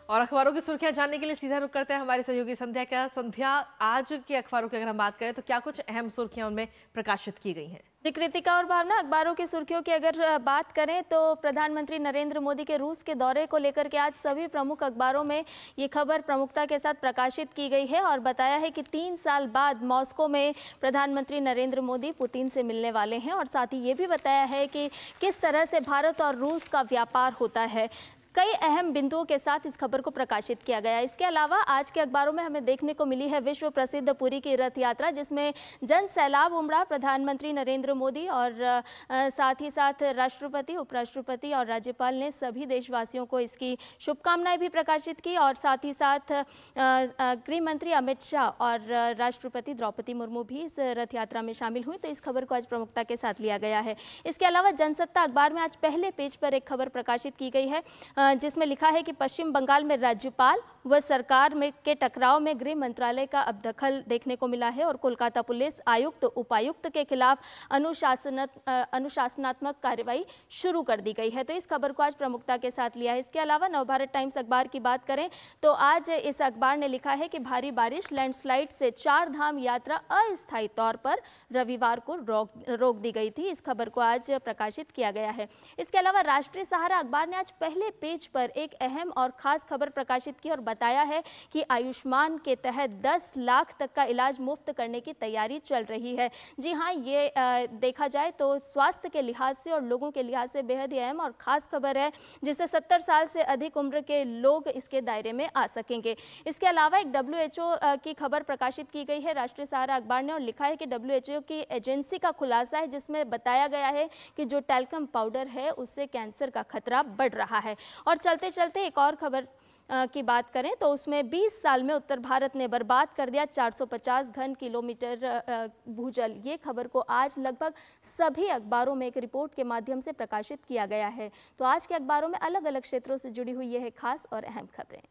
Speaker 1: और अखबारों की सुर्खियां जानने के लिए सीधा रुक करते हैं हमारी सहयोगी संध्या का। संध्या, आज के अखबारों की अगर हम बात करें तो क्या कुछ अहम सुर्खियां उनमें प्रकाशित की गई हैं?
Speaker 5: जी कृतिका और भावना, अखबारों की सुर्खियों की अगर बात करें तो प्रधानमंत्री नरेंद्र मोदी के रूस के दौरे को लेकर के आज सभी प्रमुख अखबारों में ये खबर प्रमुखता के साथ प्रकाशित की गई है और बताया है कि 3 साल बाद मॉस्को में प्रधानमंत्री नरेंद्र मोदी पुतिन से मिलने वाले हैं और साथ ही ये भी बताया है कि किस तरह से भारत और रूस का व्यापार होता है। कई अहम बिंदुओं के साथ इस खबर को प्रकाशित किया गया। इसके अलावा आज के अखबारों में हमें देखने को मिली है विश्व प्रसिद्ध पुरी की रथ यात्रा, जिसमें जन सैलाब उमड़ा। प्रधानमंत्री नरेंद्र मोदी और साथ ही साथ राष्ट्रपति, उपराष्ट्रपति और राज्यपाल ने सभी देशवासियों को इसकी शुभकामनाएं भी प्रकाशित की और साथ ही साथ गृह मंत्री अमित शाह और राष्ट्रपति द्रौपदी मुर्मू भी इस रथ यात्रा में शामिल हुई। तो इस खबर को आज प्रमुखता के साथ लिया गया है। इसके अलावा जनसत्ता अखबार में आज पहले पेज पर एक खबर प्रकाशित की गई है जिसमें लिखा है कि पश्चिम बंगाल में राज्यपाल व सरकार में के टकराव में गृह मंत्रालय का अब दखल देखने को मिला है और कोलकाता पुलिस आयुक्त उपायुक्त के खिलाफ अनुशासनात्मक कार्रवाई शुरू कर दी गई है। तो इस खबर को आज प्रमुखता के साथ लिया है। इसके अलावा नवभारत टाइम्स अखबार की बात करें तो आज इस अखबार ने लिखा है कि भारी बारिश लैंडस्लाइड से 4 धाम यात्रा अस्थायी तौर पर रविवार को रोक दी गई थी। इस खबर को आज प्रकाशित किया गया है। इसके अलावा राष्ट्रीय सहारा अखबार ने आज पहले पेज पर एक अहम और खास खबर प्रकाशित की और बताया है कि आयुष्मान के तहत 10 लाख तक का इलाज मुफ्त करने की तैयारी चल रही है। जी हाँ, ये देखा जाए तो स्वास्थ्य के लिहाज से और लोगों के लिहाज से बेहद ही अहम और खास खबर है, जिससे 70 साल से अधिक उम्र के लोग इसके दायरे में आ सकेंगे। इसके अलावा एक WHO की खबर प्रकाशित की गई है राष्ट्रीय सहारा अखबार ने और लिखा है कि WHO की एजेंसी का खुलासा है जिसमें बताया गया है कि जो टैल्कम पाउडर है उससे कैंसर का खतरा बढ़ रहा है। और चलते चलते एक और खबर की बात करें तो उसमें 20 साल में उत्तर भारत ने बर्बाद कर दिया 450 घन किलोमीटर भूजल। ये खबर को आज लगभग सभी अखबारों में एक रिपोर्ट के माध्यम से प्रकाशित किया गया है। तो आज के अखबारों में अलग अलग क्षेत्रों से जुड़ी हुई ये है खास और अहम खबरें।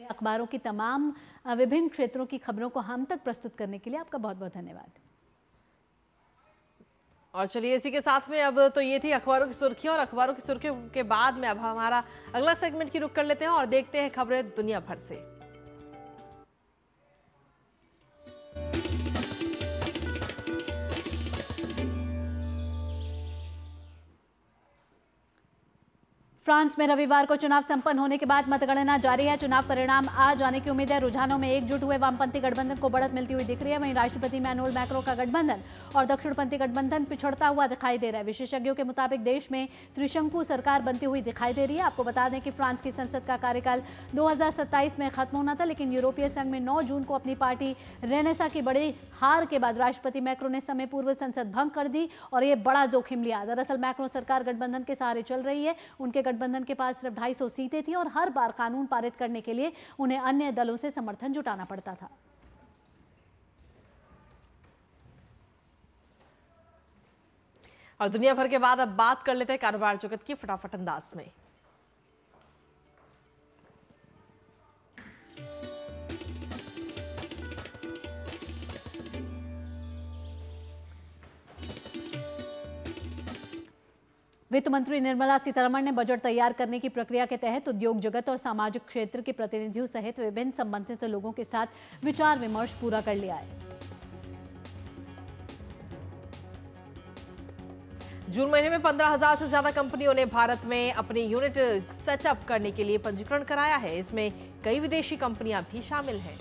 Speaker 2: अखबारों की तमाम विभिन्न क्षेत्रों की खबरों को हम तक प्रस्तुत करने के लिए आपका बहुत बहुत धन्यवाद।
Speaker 1: और चलिए इसी के साथ में अब तो ये थी अखबारों की सुर्खियां और अखबारों की सुर्खियों के बाद में अब हमारा अगला सेगमेंट की रुख कर लेते हैं और देखते हैं खबरें दुनिया भर से।
Speaker 2: फ्रांस में रविवार को चुनाव संपन्न होने के बाद मतगणना जारी है। चुनाव परिणाम आ जाने की उम्मीद है। रुझानों में एकजुट हुए वामपंथी गठबंधन को बढ़त मिलती हुई दिख रही है। वहीं राष्ट्रपति इमैनुअल मैक्रों का गठबंधन और दक्षिणपंथी गठबंधन पिछड़ता हुआ दिखाई दे रहा है। विशेषज्ञों के मुताबिक देश में त्रिशंकु सरकार बनती हुई दिखाई दे रही है। आपको बता दें कि फ्रांस की संसद का कार्यकाल 2027 में खत्म होना था, लेकिन यूरोपीय संघ में 9 जून को अपनी पार्टी रेनेसा की बड़ी हार के बाद राष्ट्रपति मैक्रों ने समय पूर्व संसद भंग कर दी और ये बड़ा जोखिम लिया। दरअसल मैक्रों सरकार गठबंधन के सहारे चल रही है। उनके गठबंधन के पास सिर्फ 250 सीटें थी और हर बार कानून पारित करने के लिए उन्हें अन्य दलों से समर्थन जुटाना पड़ता था।
Speaker 1: और दुनिया भर के बाद अब बात कर लेते हैं कारोबार जगत की फटाफट अंदाज में।
Speaker 2: वित्त मंत्री निर्मला सीतारमण ने बजट तैयार करने की प्रक्रिया के तहत उद्योग जगत और सामाजिक क्षेत्र के प्रतिनिधियों सहित विभिन्न संबंधित लोगों के साथ विचार विमर्श पूरा कर लिया है।
Speaker 1: जून महीने में 15,000 से ज्यादा कंपनियों ने भारत में अपनी यूनिट सेटअप करने के लिए पंजीकरण कराया है। इसमें कई विदेशी कंपनियां भी शामिल हैं।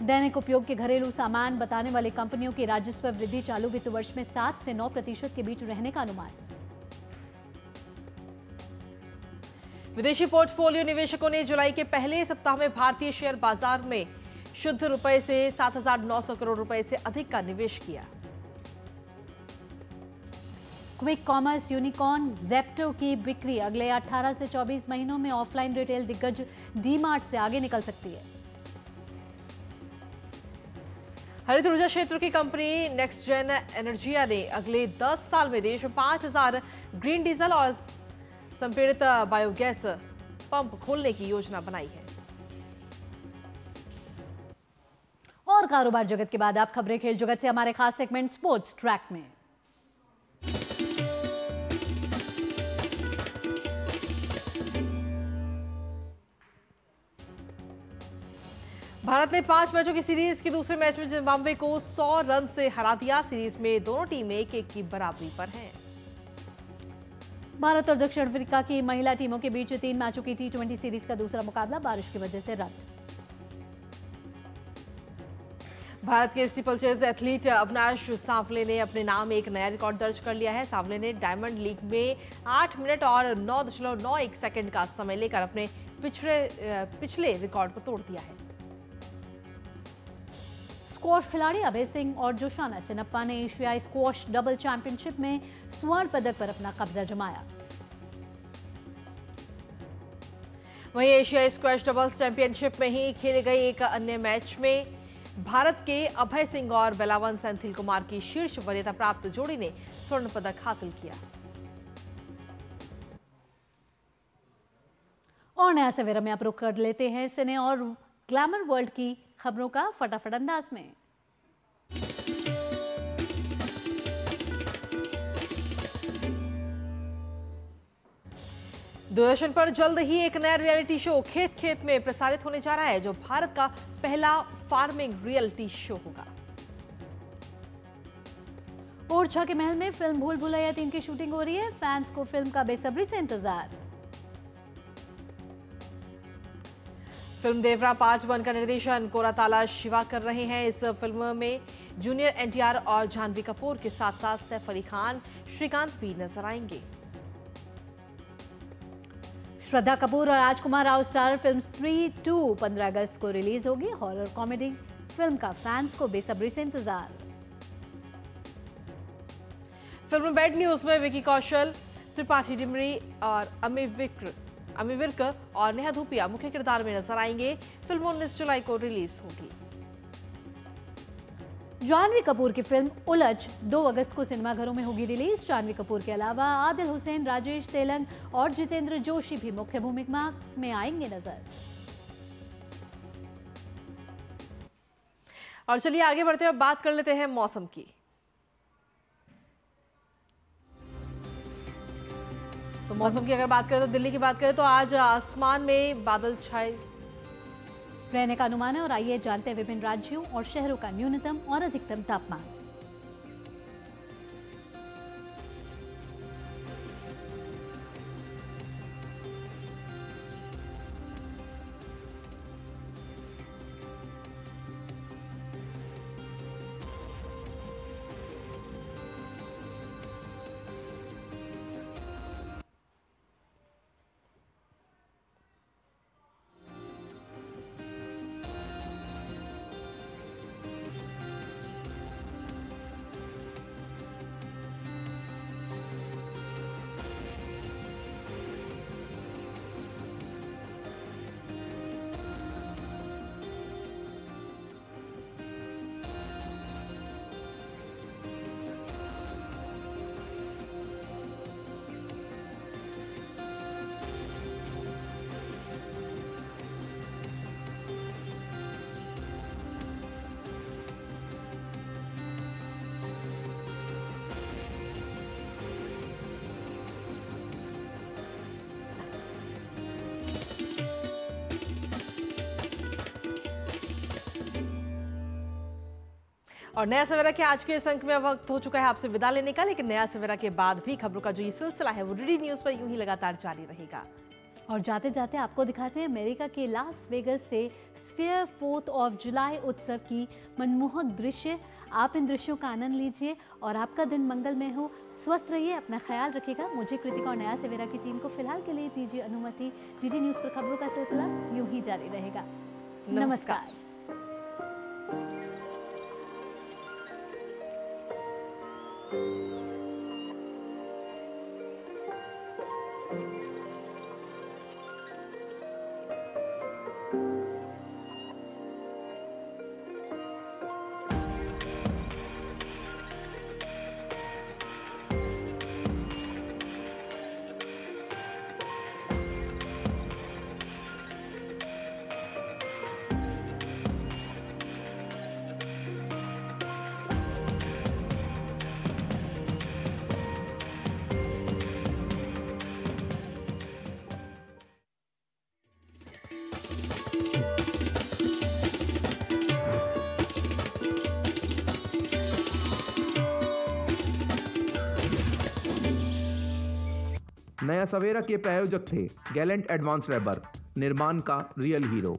Speaker 2: दैनिक उपयोग के घरेलू सामान बताने वाली कंपनियों की राजस्व वृद्धि चालू वित्त वर्ष में 7 से 9% के बीच रहने का अनुमान।
Speaker 1: विदेशी पोर्टफोलियो निवेशकों ने जुलाई के पहले सप्ताह में भारतीय शेयर बाजार में शुद्ध रुपए से 7,900 करोड़ रुपए से अधिक का निवेश किया।
Speaker 2: क्विक कॉमर्स यूनिकॉर्न जेप्टो की बिक्री अगले 18 से 24 महीनों में ऑफलाइन रिटेल दिग्गज डी-मार्ट से आगे निकल सकती है।
Speaker 1: हरित ऊर्जा क्षेत्र की कंपनी नेक्स्ट जेन एनर्जिया ने अगले 10 साल में देश में 5000 ग्रीन डीजल और संपीड़ित बायोगैस पंप खोलने की योजना बनाई है।
Speaker 2: और कारोबार जगत के बाद आप खबरें खेल जगत से हमारे खास सेगमेंट स्पोर्ट्स ट्रैक में।
Speaker 1: भारत ने 5 मैचों की सीरीज के दूसरे मैच में जिम्बाब्वे को 100 रन से हरा दिया। सीरीज में दोनों टीमें 1-1 की बराबरी पर हैं।
Speaker 2: भारत और दक्षिण अफ्रीका की महिला टीमों के बीच 3 मैचों की T20 सीरीज का दूसरा मुकाबला बारिश की वजह से रद्द।
Speaker 1: भारत के स्टीपलचेज एथलीट अविनाश सांवले ने अपने नाम एक नया रिकॉर्ड दर्ज कर लिया है। सांवले ने डायमंड लीग में 8 मिनट और 9.91 सेकंड का समय लेकर अपने पिछले रिकॉर्ड को तोड़ दिया है।
Speaker 2: स्क्वॉश खिलाड़ी अभय सिंह और जोशाना चिनप्पा ने एशियाई स्क्वॉश डबल चैंपियनशिप में स्वर्ण पदक पर अपना कब्जा जमाया।
Speaker 1: वहीं एशियाई स्क्वैश डबल्स चैंपियनशिप में ही खेले गए एक अन्य मैच में भारत के अभय सिंह और बेलावन सेंथिल कुमार की शीर्ष वरीयता प्राप्त जोड़ी ने स्वर्ण पदक हासिल किया।
Speaker 2: और नया सवेरा में आप रुख कर लेते हैं सिने और ग्लैमर वर्ल्ड की खबरों का फटाफट अंदाज में।
Speaker 1: दूरदर्शन पर जल्द ही एक नया रियलिटी शो खेत खेत में प्रसारित होने जा रहा है, जो भारत का पहला फार्मिंग रियलिटी शो होगा।
Speaker 2: ओरछा के महल में फिल्म भूल भुलैया 3 की शूटिंग हो रही है। फैंस को फिल्म का बेसब्री से इंतजार।
Speaker 1: फिल्म देवरा पार्ट 1 का निर्देशन कोराताला शिवा कर रहे हैं। इस फिल्म में जूनियर एनटीआर और जानवी कपूर के साथ साथ सैफ अली खान, श्रीकांत भी नजर आएंगे।
Speaker 2: श्रद्धा कपूर और राजकुमार राव स्टार फिल्म स्त्री 2 15 अगस्त को रिलीज होगी। हॉरर कॉमेडी फिल्म का फैंस को बेसब्री से इंतजार।
Speaker 1: फिल्म बैड न्यूज में विकी कौशल, त्रिपाठी डिमरी और अमी विर्क और नेहा धूपिया मुख्य किरदार में नजर आएंगे। फिल्म 19 जुलाई को रिलीज होगी।
Speaker 2: जानवी कपूर की फिल्म उलझ 2 अगस्त को सिनेमाघरों में होगी रिलीज। जानवी कपूर के अलावा आदिल हुसैन, राजेश तेलंग और जितेंद्र जोशी भी मुख्य भूमिका में आएंगे नजर।
Speaker 1: और चलिए आगे बढ़ते हुए बात कर लेते हैं मौसम की। तो मौसम की अगर बात करें तो दिल्ली की बात करें तो आज आसमान में बादल छाए
Speaker 2: रहने का अनुमान है। और आइए जानते हैं विभिन्न राज्यों और शहरों का न्यूनतम और अधिकतम तापमान।
Speaker 1: और नया सवेरा के आज के इस अंक में वक्त हो चुका है आपसे विदा लेने का, लेकिन नया सवेरा के बाद भी खबरों का जो ये सिलसिला है वो डीडी न्यूज पर यूं ही लगातार जारी रहेगा।
Speaker 2: और जाते जाते आपको दिखाते हैं अमेरिका के लास वेगस से स्फीयर 4th ऑफ जुलाई उत्सव की मनमोहक दृश्य। आप इन दृश्यों का आनंद लीजिए और आपका दिन मंगलमय हो। स्वस्थ रहिए, अपना ख्याल रखिएगा। मुझे कृतिका और नया सवेरा की टीम को फिलहाल के लिए दीजिए अनुमति। डीडी न्यूज पर खबरों का सिलसिला यूं ही जारी रहेगा। नमस्कार।
Speaker 3: नया सवेरा के प्रायोजक थे गैलेंट एडवांस रैबर, निर्माण का रियल हीरो।